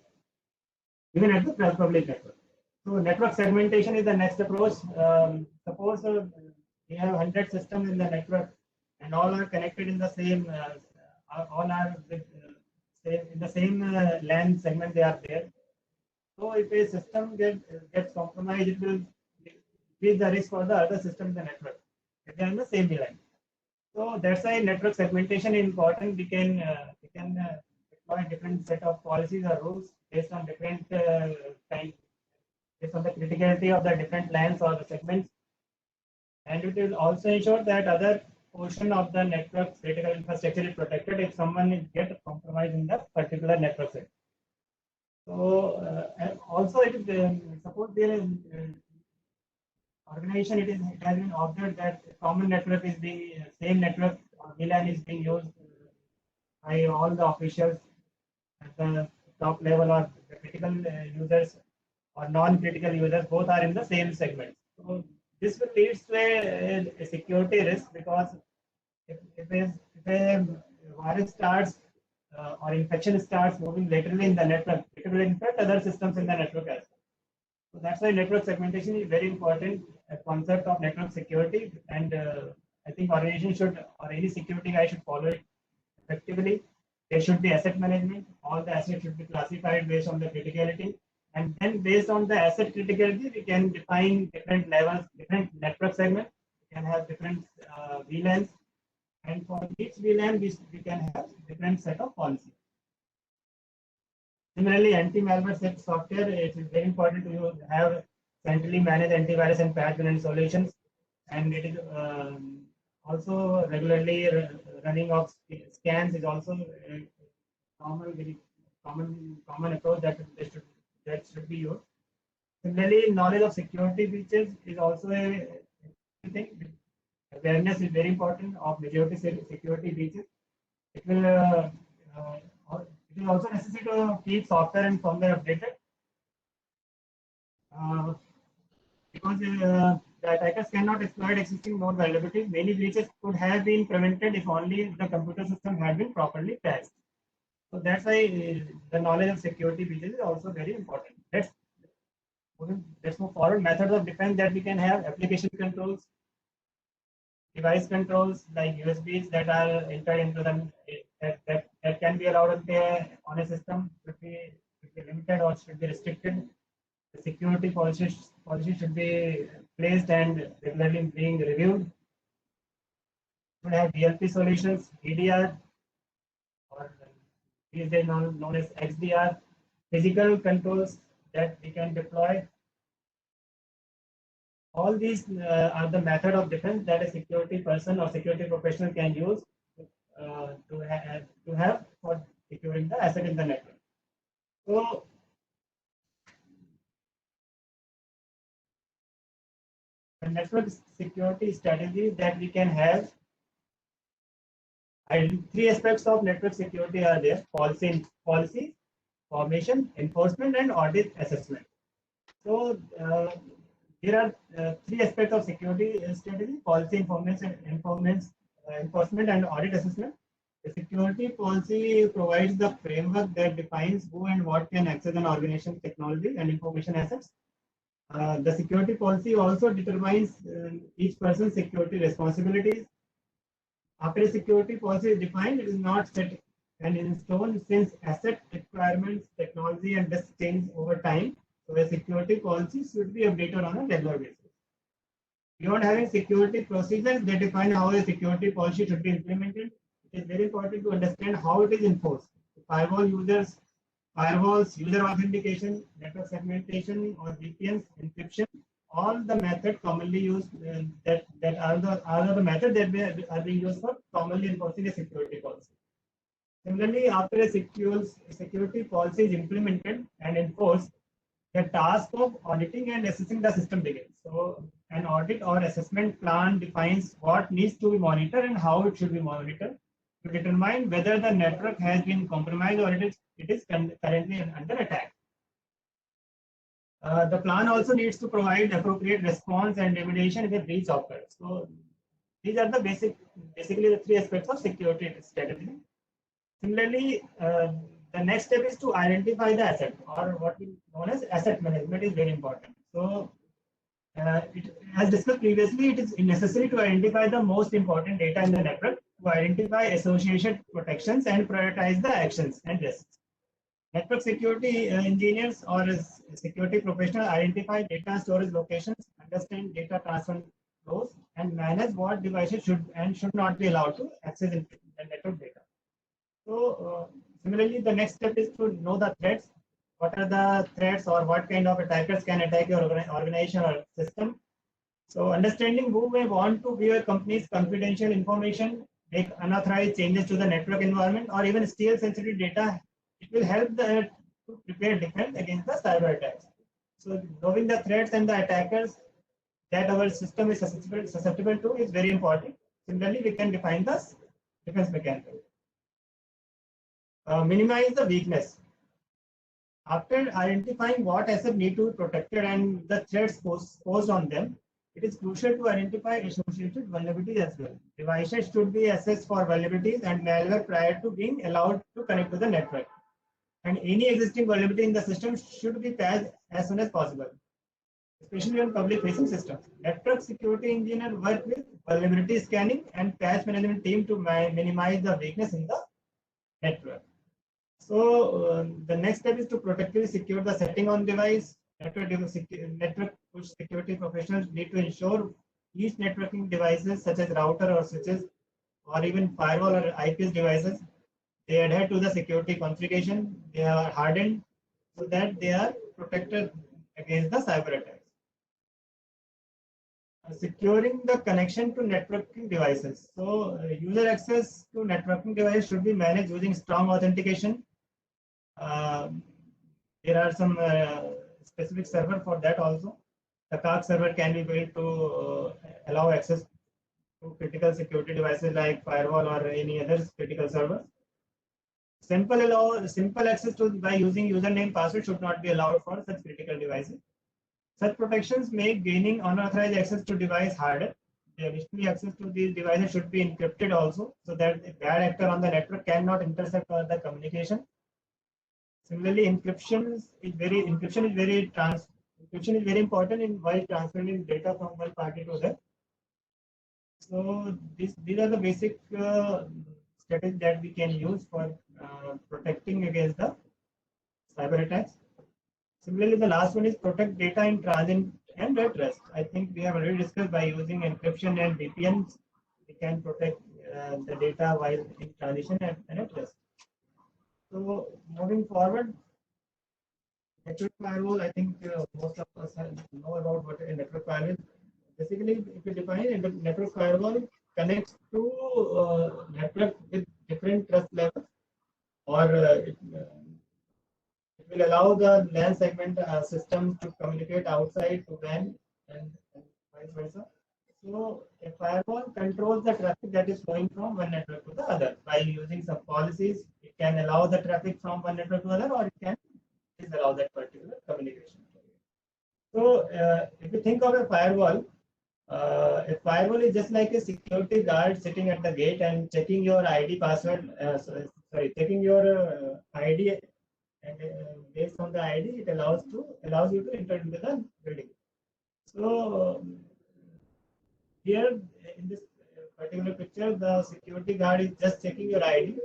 even at the public network. So network segmentation is the next approach. Suppose we have 100 systems in the network, and all are connected in the same, all are in the same LAN segment they are there. So if a system gets compromised, it will increase the risk for the other system in the network if they are in the same line. So that's why network segmentation is important. We can deploy different set of policies or rules based on different based on the criticality of the different LANs or the segments, and it will also ensure that other portion of the network critical infrastructure is protected if someone gets compromised in the particular network set. So also it is suppose there is organization, it has been observed that common network is being same network or VLAN is being used by all the officials at the top level, or the critical users or non-critical users, both are in the same segment. So this will lead to a security risk, because if a virus starts or infection starts moving laterally in the network, it will infect other systems in the network as well. So that's why network segmentation is very important, a concept of network security, and I think organization should, or any security guy should follow it effectively. There should be asset management. All the assets should be classified based on the criticality. And then based on the asset criticality, we can define different levels, different network segments. We can have different VLANs. And for each VLAN, we can have different set of policies. Similarly, anti-malware set software, it is very important to have centrally managed antivirus and patch management solutions. And it is also regularly running of scans is also a very common approach that should be used. Similarly, knowledge of security breaches is also a thing. Awareness is very important of majority security breaches. It will it is also necessary to keep software and firmware updated because the attackers cannot exploit existing node vulnerabilities. Many breaches could have been prevented if only the computer system had been properly patched. So that's why the knowledge of security breaches is also very important. Let's move forward. Methods of defense that we can have: application controls, device controls like USBs that are entered into them that can be allowed on a system should be limited or should be restricted. The security policy should be placed and regularly being reviewed. Should have DLP solutions, EDR, or these days known as XDR, physical controls that we can deploy. All these are the method of defense that a security person or security professional can use to have for securing the asset in the network. So, the network security strategies that we can have, three aspects of network security are there: policy, formation, enforcement, and audit assessment. So, there are three aspects of security strategy: policy, enforcement, and audit assessment. The security policy provides the framework that defines who and what can access an organization's technology and information assets. The security policy also determines each person's security responsibilities. After a security policy is defined, it is not set and in stone since asset requirements, technology, and risks change over time. So a security policy should be updated on a regular basis. Beyond having security procedures that define how a security policy should be implemented, it is very important to understand how it is enforced. Firewalls, user authentication, network segmentation, or VPNs, encryption, all the methods commonly used that are the methods that are being used for commonly enforcing a security policy. Similarly, after a security policy is implemented and enforced, the task of auditing and assessing the system begins. So, an audit or assessment plan defines what needs to be monitored and how it should be monitored to determine whether the network has been compromised or it is currently under attack. The plan also needs to provide appropriate response and remediation if a breach occurs. So, these are the basically the three aspects of security strategy. Similarly, the next step is to identify the asset, or what we known as asset management is very important. So, as discussed previously, it is necessary to identify the most important data in the network, to identify associated protections and prioritize the actions and risks. Network security engineers or security professionals identify data storage locations, understand data transfer flows, and manage what devices should and should not be allowed to access the network data. So, similarly, the next step is to know the threats. What are the threats or what kind of attackers can attack your organization or system? So, understanding who may want to view a company's confidential information, make unauthorized changes to the network environment, or even steal sensitive data, it will help to prepare defense against the cyber attacks. So, knowing the threats and the attackers that our system is susceptible to is very important. Similarly, we can define the defense mechanism. Minimize the weakness. After identifying what assets need to be protected and the threats posed on them, it is crucial to identify associated vulnerabilities as well. Devices should be assessed for vulnerabilities and malware prior to being allowed to connect to the network. And any existing vulnerability in the system should be patched as soon as possible, especially on public-facing systems. Network security engineers work with vulnerability scanning and patch management team to minimize the weakness in the network. So the next step is to protectively secure the setting on device. Network push security professionals need to ensure each networking devices such as router or switches or even firewall or IPS devices, they adhere to the security configuration. They are hardened so that they are protected against the cyber attacks. Securing the connection to networking devices. So user access to networking device should be managed using strong authentication. Um, there are some specific server for that also. The CARC server can be built to allow access to critical security devices like firewall or any other critical server. Simple access to by using username password should not be allowed for such critical devices. Such protections make gaining unauthorized access to device harder. Additionally, access to these devices should be encrypted also, so that a bad actor on the network cannot intercept the communication. Similarly, encryption is very important in while transferring data from one party to the. So these are the basic strategies that we can use for protecting against the cyber attacks. Similarly, the last one is protect data in transit and at rest. I think we have already discussed by using encryption and VPNs, we can protect the data while in transition and at rest. So moving forward, network firewall, I think most of us know about what a network firewall is. Basically, if you define a network firewall, connects to network with different trust levels, or it will allow the LAN segment systems to communicate outside to WAN and vice versa. So a firewall controls the traffic that is flowing from one network to the other. By using some policies, it can allow the traffic from one network to other, or it can disallow that particular communication. So if you think of a firewall is just like a security guard sitting at the gate and checking your ID password. Checking your ID, and based on the ID, it allows you to enter into the building. So here in this particular picture, the security guard is just checking your ID.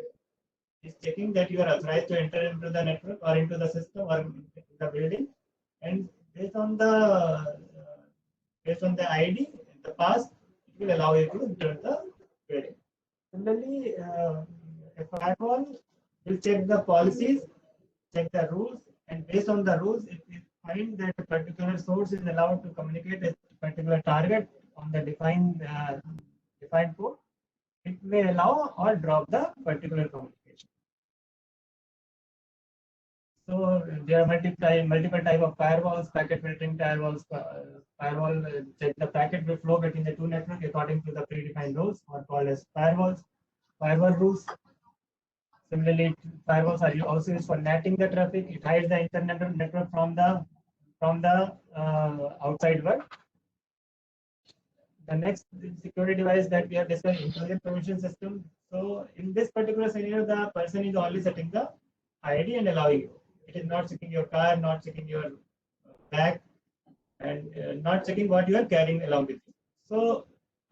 Is checking that you are authorized to enter into the network or into the system or into the building, and based on the ID, the pass, it will allow you to enter the building. Similarly, a firewall will check the policies, check the rules, and based on the rules, if we find that a particular source is allowed to communicate a particular target on the defined port, it may allow or drop the particular communication. So there are multiple type of firewalls, packet filtering firewalls. Firewall check the packet will flow between the two networks according to the predefined rules, or called as firewalls. Firewall rules. Similarly, firewalls are also used for netting the traffic. It hides the internet network from the outside world. The next security device that we have discussed, intrusion prevention system. So in this particular scenario, the person is only setting the ID and allowing you. It is not checking your car, not checking your bag, and not checking what you are carrying along with you. So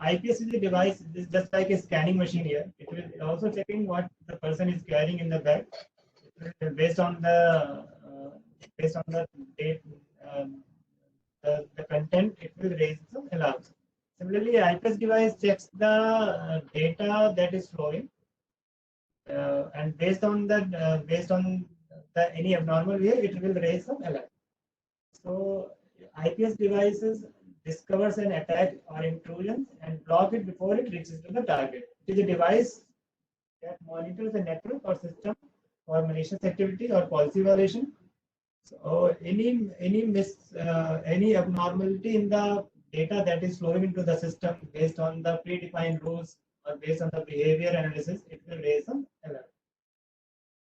IPS is a device, it is just like a scanning machine here. It will also checking what the person is carrying in the bag. Based on the date, the content, it will raise some alarms. Similarly, IPS device checks the data that is flowing, and based on the any abnormal behavior, it will raise some alert. So IPS devices discovers an attack or intrusion and block it before it reaches to the target. It is a device that monitors the network or system for malicious activity or policy violation. So any abnormality in the data that is flowing into the system based on the predefined rules or based on the behavior analysis, it will raise some alert.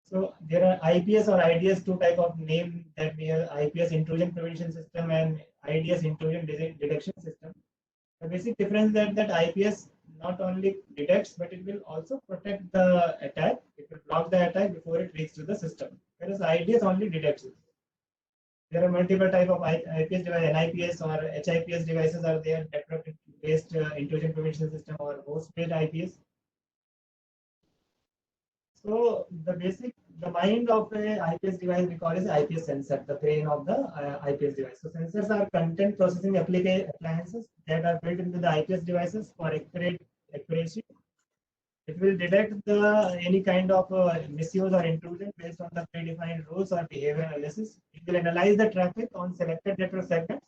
So there are IPS or IDS, two type of name that we have: IPS intrusion prevention system and IDS intrusion detection system. The basic difference is that IPS not only detects, but it will also protect the attack. It will block the attack before it reaches to the system, whereas IDS only detects it. There are multiple type of IPS device, NIPS or HIPS devices are there, network-based intrusion prevention system or host-based IPS. So the mind of a IPS device we call is IPS sensor, the brain of the IPS device. So sensors are content processing appliances that are built into the IPS devices for accuracy. It will detect any kind of misuse or intrusion based on the predefined rules or behavior analysis. It will analyze the traffic on selected network segments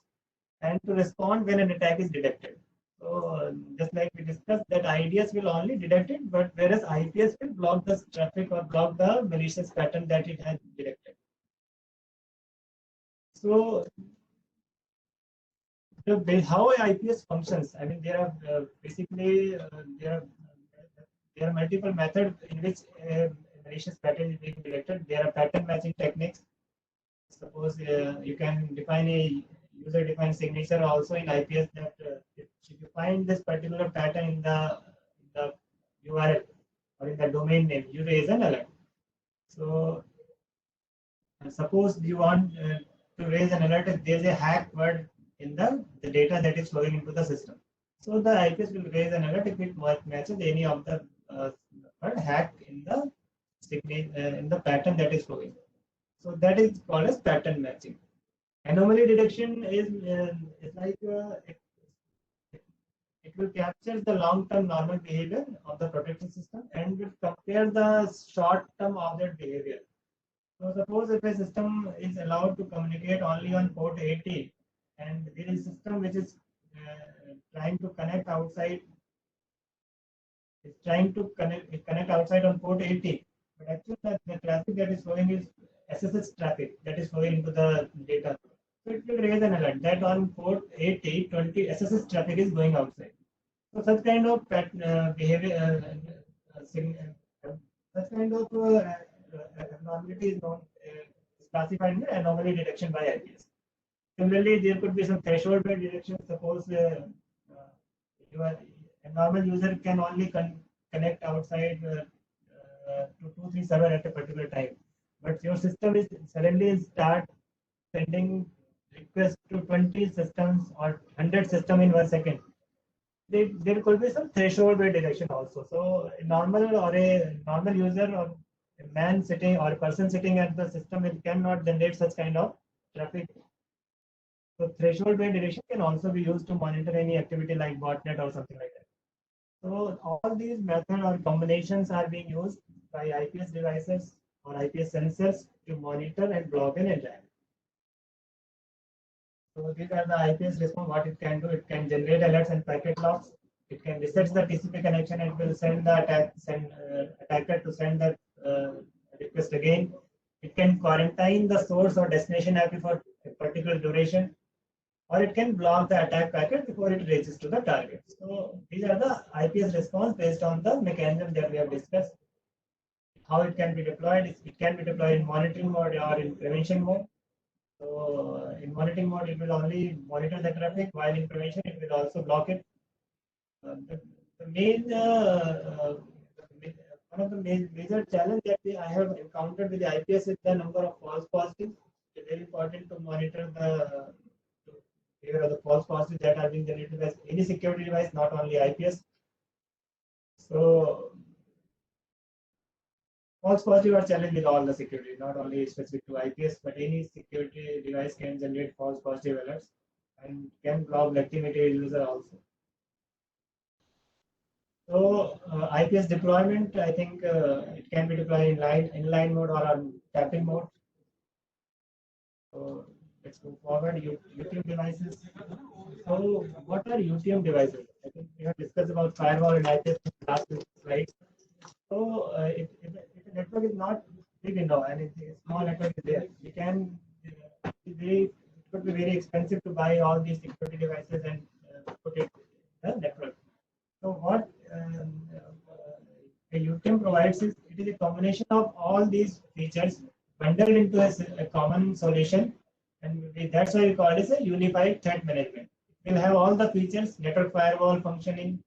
and to respond when an attack is detected. So just like we discussed, that IDS will only detect it, but whereas IPS will block the traffic or block the malicious pattern that it has detected. So how IPS functions? I mean, there are basically there are multiple methods in which malicious pattern is being detected. There are pattern matching techniques. Suppose you can define a user-defined signature also in IPS that if you find this particular pattern in the URL or in the domain name, you raise an alert. So suppose you want to raise an alert if there is a hack word in the data that is flowing into the system. So the IPS will raise an alert if it matches any of the word hack in the pattern that is flowing. So that is called as pattern matching. Anomaly detection is like it will capture the long-term normal behavior of the protection system and will compare the short-term of that behavior. So suppose if a system is allowed to communicate only on port 80 and there is a system which is trying to connect outside, connect outside on port 80, but actually the traffic that is flowing is SSH traffic that is flowing into the data. So it will raise an alert that on port 80, 20 SSH traffic is going outside. So such kind of behavior, such kind of abnormality is known, classified in anomaly detection by IPS. Similarly, there could be some threshold-based detection. Suppose a normal user can only connect outside to 2, 3 server at a particular time, but your system is suddenly start sending requests to 20 systems or 100 systems in 1 second. There could be some threshold-based detection also. So a normal user or a man sitting or a person sitting at the system, it cannot generate such kind of traffic. So threshold-based detection can also be used to monitor any activity like botnet or something like that. So all these methods or combinations are being used by IPS devices or IPS sensors to monitor and block an attack. So these are the IPS response. What it can do, it can generate alerts and packet logs. It can reset the TCP connection and will send the attacker to send the request again. It can quarantine the source or destination IP for a particular duration, or it can block the attack packet before it reaches to the target. So these are the IPS response based on the mechanism that we have discussed. How it can be deployed? It can be deployed in monitoring mode or in prevention mode. So in monitoring mode, it will only monitor the traffic, while in prevention, it will also block it. The main one of the major challenge that I have encountered with the IPS is the number of false positives. It's very important to monitor the behavior of the false positives that are being generated by any security device, not only IPS. So false positive are challenged with all the security, not only specific to IPS, but any security device can generate false positive alerts and can block activity user also. So IPS deployment, I think it can be deployed in inline mode or on tapping mode. So let's move forward. UTM devices. So what are UTM devices? I think we have discussed about firewall and IPS in the last slides. So if a network is not big enough and if a small network is there, we can it could be very expensive to buy all these security devices and put it in the network. So what a UTM provides is it is a combination of all these features bundled into a common solution, and that's why we call it as a unified threat management. It will have all the features: network firewall functioning,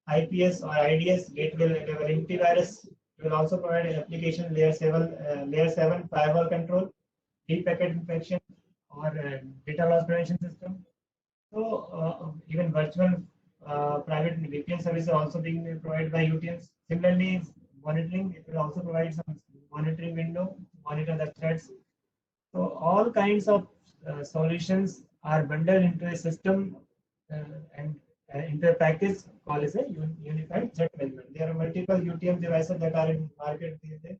IPS or IDS, gateway level antivirus. It will also provide application layer 7 firewall control, deep packet inspection, or data loss prevention system. So even virtual private VPN services are also being provided by UTMs. Similarly, monitoring. It will also provide some monitoring window, monitor the threats. So all kinds of solutions are bundled into a system and into a package called as a unified threat management. There are multiple UTM devices that are in market these days.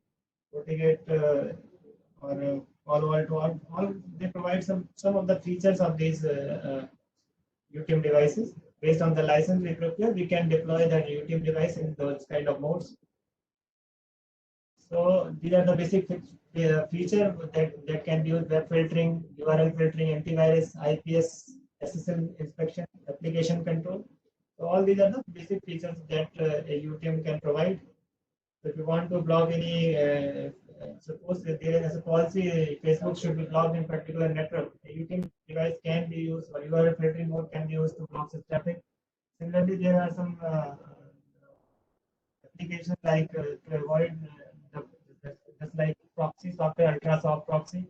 FortiGate or Palo Alto, all they provide some of the features of these UTM devices. Based on the license we procure, we can deploy that UTM device in those kind of modes. So these are the basic feature that can be used: web filtering, URL filtering, antivirus, IPS, SSL inspection, application control. So all these are the basic features that a UTM can provide. So if you want to block any, suppose that there is a policy, Facebook should be blocked in particular network, a UTM device can be used, or URL filtering mode can be used to block such traffic. Similarly, there are some applications like to avoid just like proxy software, Ultrasoft proxy.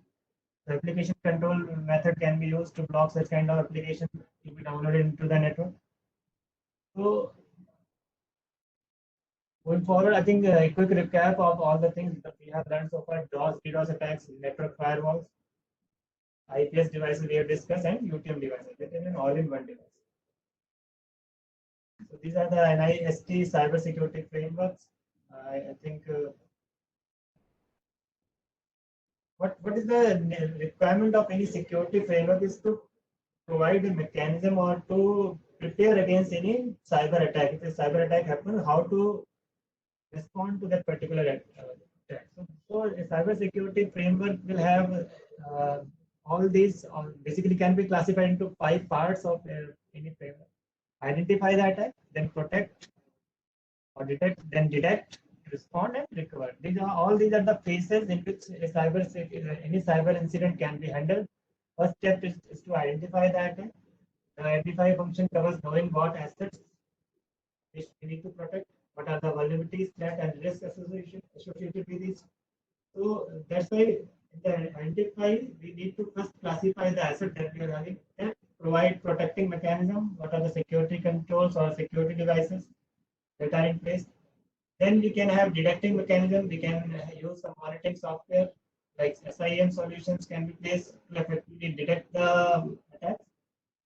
The application control method can be used to block such kind of application to be downloaded into the network. So going forward, I think a quick recap of all the things that we have learned so far: DOS attacks, network firewalls, IPS devices we have discussed, and UTM devices. That is an all-in-one device. So these are the NIST cybersecurity frameworks. I think what is the requirement of any security framework is to provide a mechanism or to prepare against any cyber attack. If a cyber attack happens, how to respond to that particular attack. So a cyber security framework will have all these basically can be classified into 5 parts of any framework. Identify the attack, then protect or detect, then detect, respond, and recover. These are the phases in which any cyber incident can be handled. First step is to identify the attack. The identify function covers knowing what assets we need to protect, what are the vulnerabilities, threat, and risk associated with these. So that's why in the identify we need to first classify the asset that we are having, and provide protecting mechanism. What are the security controls or security devices that are in place? Then we can have detecting mechanism. We can use some monitoring software like SIM solutions can be placed to effectively detect the attacks.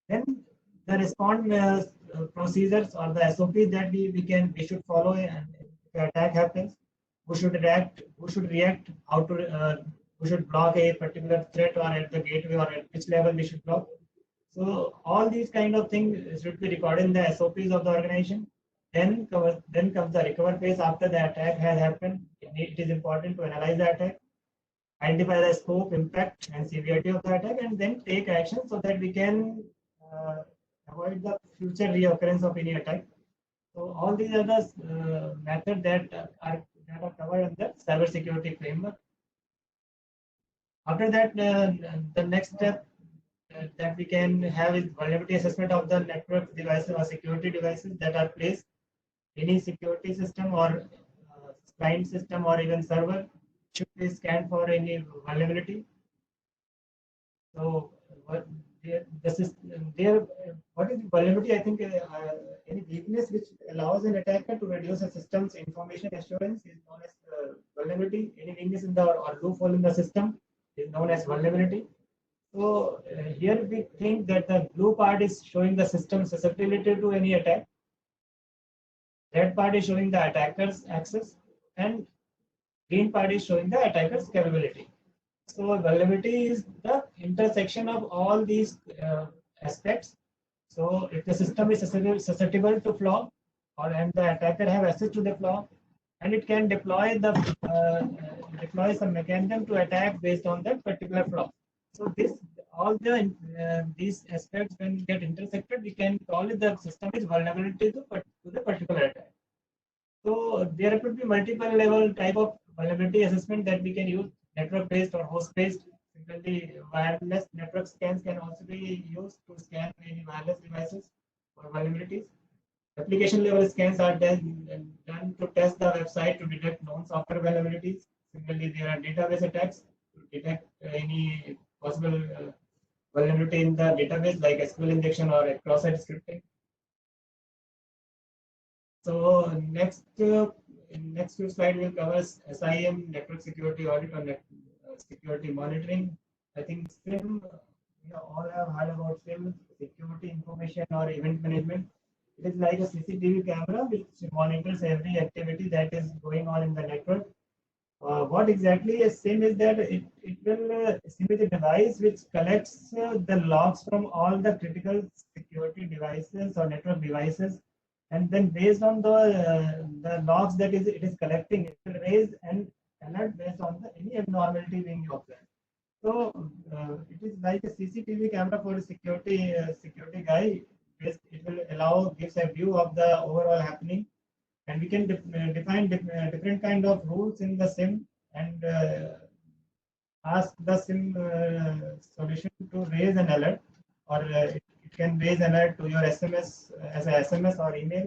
Then the response procedures or the SOP that we should follow, and if the attack happens, who should react, who should block a particular threat, or at the gateway, or at which level we should block. So all these kind of things should be recorded in the SOPs of the organization. Then comes the recover phase. After the attack has happened, it is important to analyze the attack, identify the scope, impact, and severity of the attack, and then take action so that we can avoid the future reoccurrence of any attack. So all these are the methods that are covered in the cybersecurity framework. After that, the next step that we can have is vulnerability assessment of the network devices or security devices that are placed. Any security system or client system or even server should be scanned for any vulnerability. So what what is the vulnerability? I think any weakness which allows an attacker to reduce a system's information assurance is known as vulnerability. Any weakness in the or loophole in the system is known as vulnerability. So here we think that the blue part is showing the system susceptibility to any attack. Red part is showing the attacker's access, and green part is showing the attacker's capability. So vulnerability is the intersection of all these aspects. So if the system is susceptible to flaw, and the attacker have access to the flaw, and it can deploy some mechanism to attack based on that particular flaw. So these aspects, when get intersected, we can call it the system is vulnerability to the particular attack. So there could be multiple level type of vulnerability assessment that we can use: network based or host based. Similarly, wireless network scans can also be used to scan any wireless devices for vulnerabilities. Application level scans are done to test the website to detect known software vulnerabilities. Similarly, there are database attacks to detect any possible vulnerability in the database, like SQL injection or cross-site scripting. So next in next few slides we'll cover SIM, network security audit, or security monitoring. I think SIM, you all have heard about SIM, security information or event management. It is like a CCTV camera which monitors every activity that is going on in the network. What exactly a SIM is that it will SIM is a device which collects the logs from all the critical security devices or network devices, and then based on the logs that it is collecting, it will raise an alert based on any abnormality being observed. So it is like a CCTV camera for a security guy. It will gives a view of the overall happening, and we can define different kind of rules in the SIM, and ask the SIM solution to raise an alert, or it can raise an alert to your SMS as a SMS or email.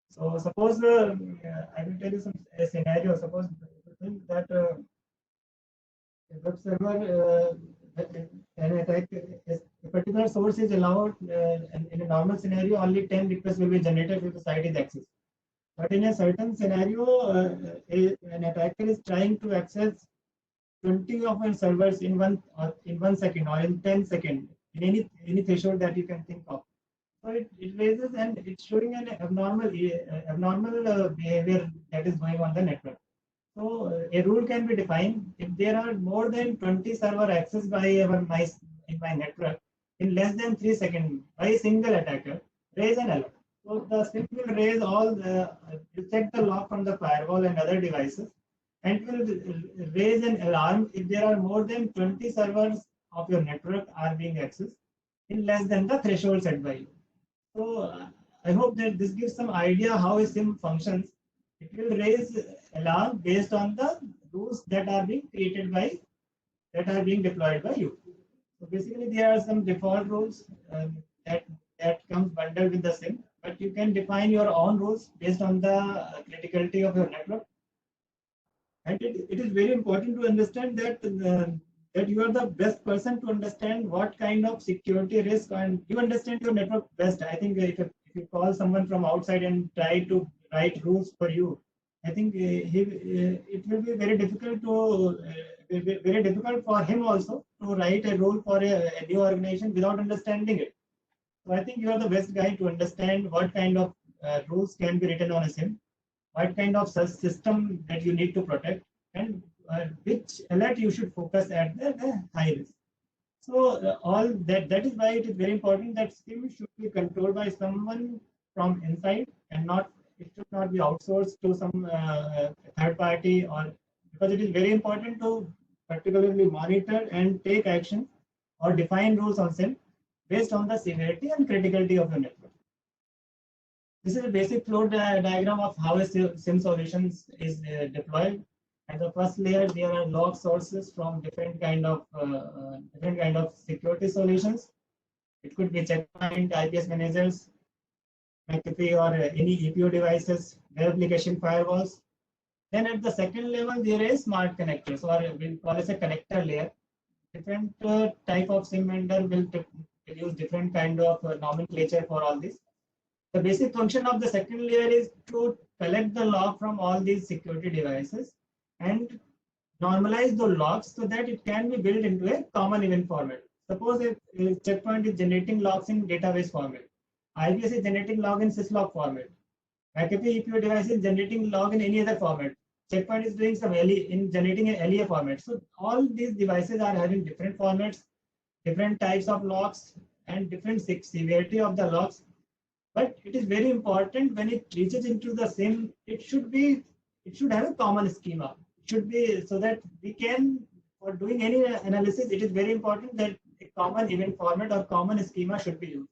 So suppose I will tell you a scenario. Suppose you think that a web server an attack, a particular source is allowed, in a normal scenario only 10 requests will be generated if the site is accessed. But in a certain scenario, an attacker is trying to access 20 of your servers in one second or in 10 seconds, in any threshold that you can think of. So it raises, and it's showing an abnormal behavior that is going on the network. So a rule can be defined if there are more than 20 server access by in my network in less than 3 seconds by a single attacker, raise an alert. So the SIM will raise check the log from the firewall and other devices, and will raise an alarm if there are more than 20 servers of your network are being accessed in less than the threshold set by you. So I hope that this gives some idea how a SIM functions. It will raise alarm based on the rules that are being deployed by you. So basically, there are some default rules that comes bundled with the SIM, but you can define your own rules based on the criticality of your network. And it is very important to understand that you are the best person to understand what kind of security risk, and you understand your network best. I think if you call someone from outside and try to write rules for you, I think it will be very difficult for him also to write a rule for a new organization without understanding it. So I think you are the best guy to understand what kind of rules can be written on a SIM, what kind of system that you need to protect, and which alert you should focus at the high risk. So all that is why it is very important that SIM should be controlled by someone from inside, and it should not be outsourced to some third party, or because it is very important to particularly monitor and take action or define rules on SIM based on the severity and criticality of the network. This is a basic flow diagram of how a SIM solution is deployed. At the first layer, there are log sources from different kind of security solutions. It could be checkpoint, IPS managers, McAfee, or any EPO devices, web application firewalls. Then at the second level, there is smart connectors, or we'll call it a connector layer. Different type of SIM vendor will use different kind of nomenclature for all this. The basic function of the second layer is to collect the log from all these security devices and normalize the logs so that it can be built into a common event format. Suppose if checkpoint is generating logs in database format, IPS is generating log in syslog format, McAfee EPO device is generating log in any other format, checkpoint is doing some generating an LEA format. So all these devices are having different formats, different types of logs, and different severity of the logs. But it is very important when it reaches into the SIM, it should have a common schema. It should be so that we can, for doing any analysis, it is very important that a common event format or common schema should be used.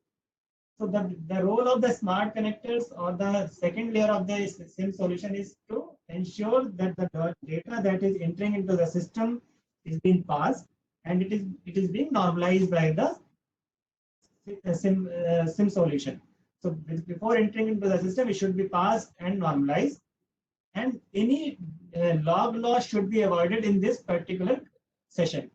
So the role of the smart connectors or the second layer of the SIM solution is to ensure that the data that is entering into the system is being passed, and it is being normalized by the SIM solution. So before entering into the system, it should be passed and normalized, and any log loss should be avoided in this particular session.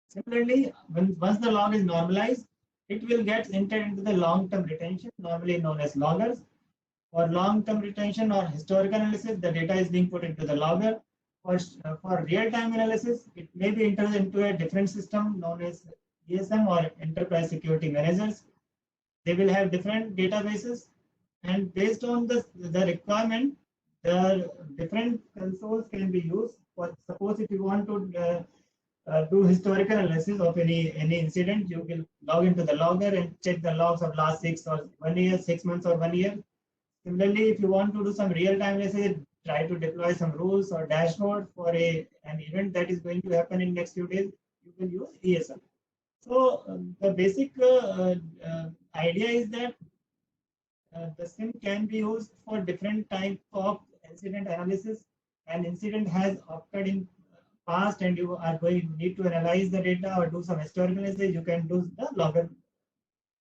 Similarly, once the log is normalized, it will get entered into the long-term retention, normally known as loggers. For long-term retention or historical analysis, the data is being put into the logger. For real-time analysis, it may be entered into a different system known as ESM or Enterprise Security Managers. They will have different databases, and based on the requirement, the different consoles can be used. For suppose if you want to do historical analysis of any incident, you will log into the logger and check the logs of last 1 year, 6 months, or 1 year. Similarly, if you want to do some real-time analysis, try to deploy some rules or dashboard for an event that is going to happen in next few days, you will use ESM. So the basic idea is that the SIM can be used for different type of incident analysis. An incident has occurred in past and you are going need to analyze the data or do some historical analysis, you can do the logger.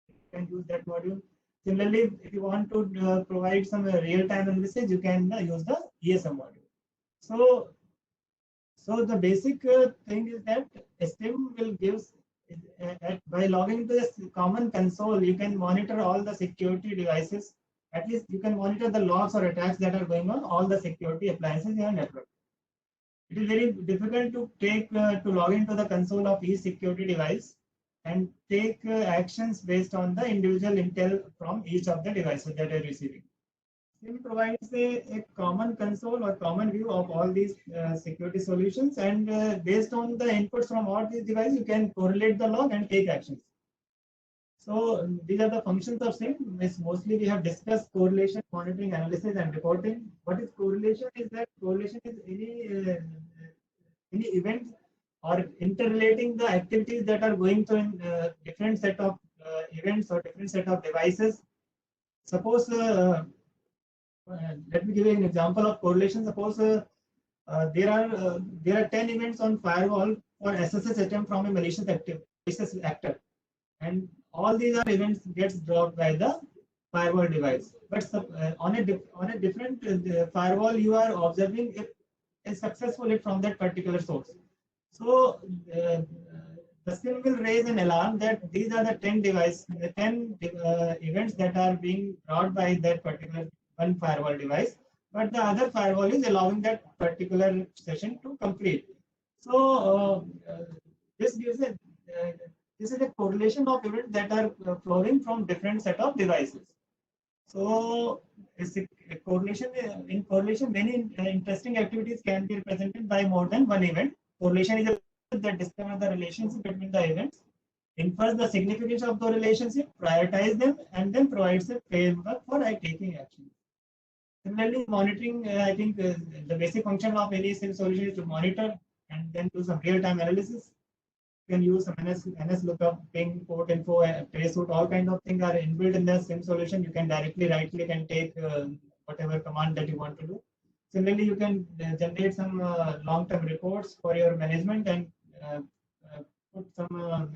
You can use that module. Similarly, if you want to provide some real-time analysis, you can use the ESM module. So the basic thing is that SIM will give, by logging into this common console, you can monitor all the security devices. At least you can monitor the logs or attacks that are going on all the security appliances in your network. It is very difficult to take to log into the console of each security device and take actions based on the individual intel from each of the devices that are receiving. SIM provides a common console or common view of all these security solutions, and based on the inputs from all these devices, you can correlate the log and take actions. So these are the functions of SIM. Mostly we have discussed correlation, monitoring, analysis, and reporting. What is correlation? Is that correlation is any event or interrelating the activities that are going through in different set of events or different set of devices. Suppose let me give you an example of correlation. Suppose there are 10 events on firewall for SSH attempt from a malicious actor, and all these are events gets dropped by the firewall device. But on a different firewall, you are observing if is successful hit from that particular source. So the SIM will raise an alarm that these are the 10 events that are being brought by that particular one firewall device, but the other firewall is allowing that particular session to complete. So this gives a this is a correlation of events that are flowing from different set of devices. So correlation, in correlation, many interesting activities can be represented by more than one event. Correlation is a that discovers the relationship between the events, infers the significance of the relationship, prioritize them, and then provides a framework for taking action. Similarly, monitoring, I think the basic function of any SIM solution is to monitor and then do some real-time analysis. You can use some NS lookup, ping, port info, traceroute, all kind of things are inbuilt in the SIM solution. You can directly right click and take whatever command that you want to do. Similarly, you can generate some long-term reports for your management and put some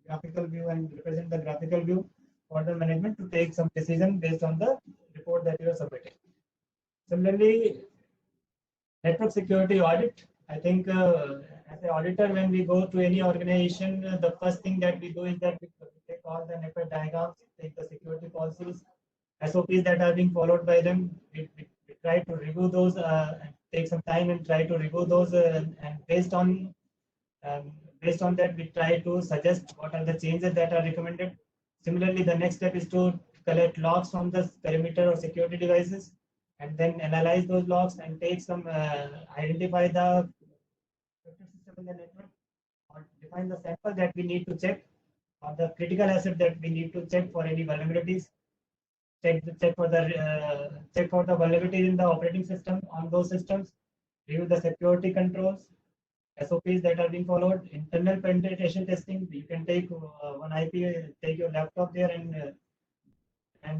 graphical view and represent the graphical view for the management to take some decision based on the report that you are submitting. Similarly, network security audit. I think as an auditor, when we go to any organization, the first thing that we do is that we take all the network diagrams, take the security policies, SOPs that are being followed by them. We try to review those, and take some time and try to review those, and based on that, we try to suggest what are the changes that are recommended. Similarly, the next step is to collect logs from the perimeter or security devices, and then analyze those logs and take some identify the system in the network, or define the sample that we need to check, or the critical asset that we need to check for any vulnerabilities. Check for the vulnerabilities in the operating system on those systems. Review the security controls, SOPs that are being followed, internal penetration testing. You can take one IP, take your laptop there and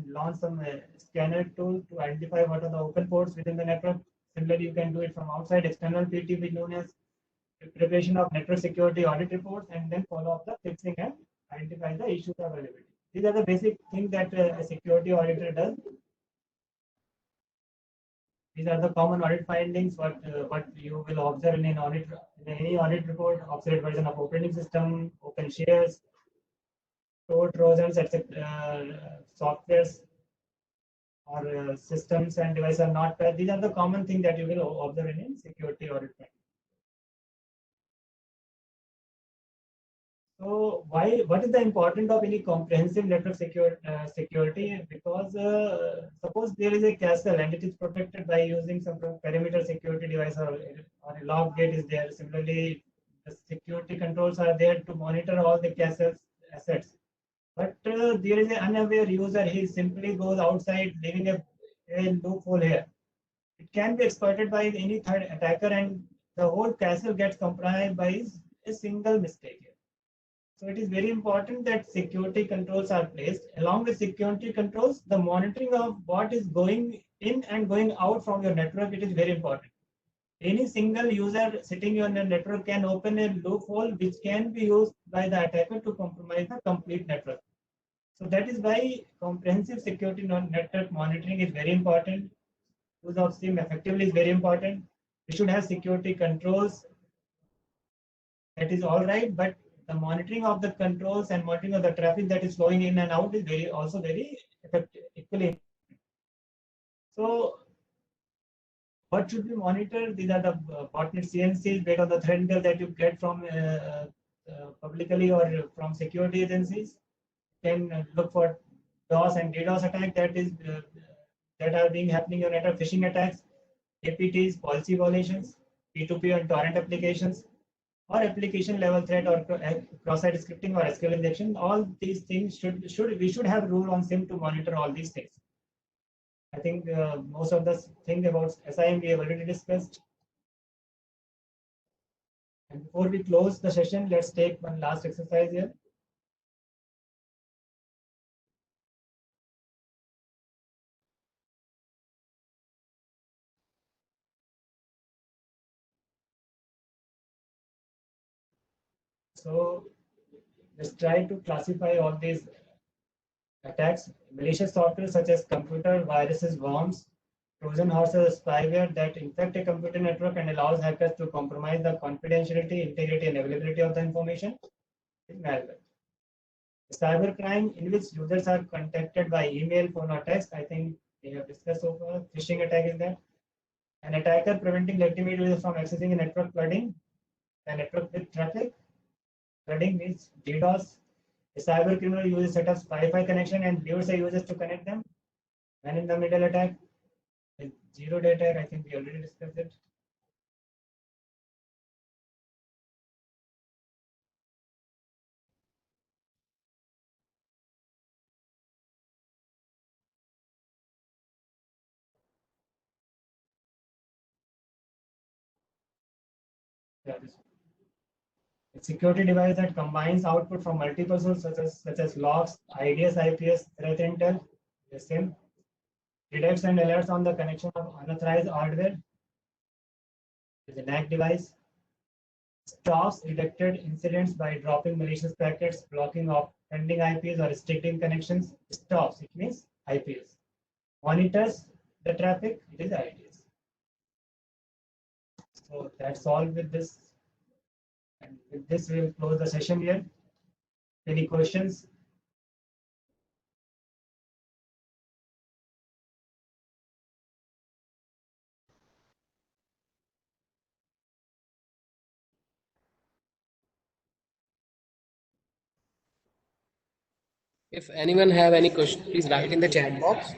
launch some scanner tool to identify what are the open ports within the network. Similarly, you can do it from outside, external PTP known as preparation of network security audit reports, and then follow up the fixing and identify the issues or vulnerability. These are the basic things that a security auditor does. These are the common audit findings. What you will observe in an audit, in any audit report: obsolete version of operating system, open shares, stored trojans, etc., softwares, or systems and devices are not patched. These are the common things that you will observe in security audit. So what is the importance of any comprehensive network security? Because suppose there is a castle and it is protected by using some perimeter security device, or a lock gate is there. Similarly, the security controls are there to monitor all the castle's assets. But there is an unaware user. He simply goes outside, leaving a loophole here. It can be exploited by any third attacker, and the whole castle gets compromised by a single mistake. So it is very important that security controls are placed. Along with security controls, the monitoring of what is going in and going out from your network, it is very important. Any single user sitting on the network can open a loophole which can be used by the attacker to compromise the complete network. So that is why comprehensive security network monitoring is very important. Use of SIM effectively is very important. We should have security controls. That is all right, but the monitoring of the controls and monitoring of the traffic that is flowing in and out is also very effective, equally. So what should be monitored? These are the botnet CNCs based on the threat intel that you get from publicly or from security agencies. Can look for DOS and DDoS attack that are being happening on network, phishing attacks, APTs, policy violations, P2P and torrent applications, or application level threat, or cross-site scripting or SQL injection. All these things we should have rule on SIM to monitor all these things. I think most of the things about SIM we have already discussed. And before we close the session, let's take one last exercise here. So let's try to classify all these attacks. Malicious software such as computer viruses, worms, Trojan horses, spyware that infect a computer network and allows hackers to compromise the confidentiality, integrity, and availability of the information is malware. Cybercrime in which users are contacted by email, phone, or text. I think we have discussed so far. Phishing attack is there. An attacker preventing legitimate users from accessing a network, flooding the network with traffic. Flooding means DDoS. A cyber criminal uses set up Wi-Fi connection and lures the users to connect them. Man in the middle attack, with zero data, I think we already discussed it. Yeah, a security device that combines output from multiple sources such as logs, IDS, IPS, threat intel, the same, detects and alerts on the connection of unauthorized hardware. Is a NAC device. Stops detected incidents by dropping malicious packets, blocking off pending IPs, or restricting connections. Stops, it means IPs. Monitors the traffic, it is IDS. So that's all with this. And with this, we will close the session here. Any questions? If anyone have any question, please write in the chat box.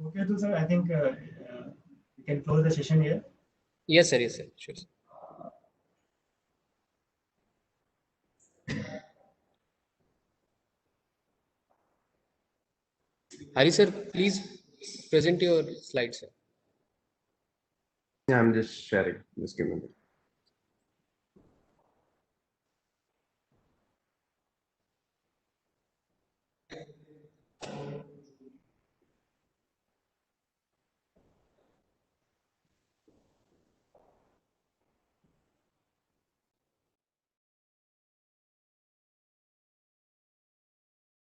Okay, so sir, I think we can close the session here. Yes, sir. Yes, sir. Sure. Sir. Hari sir, please present your slides, sir. Yeah, I'm just sharing. Just give me a minute.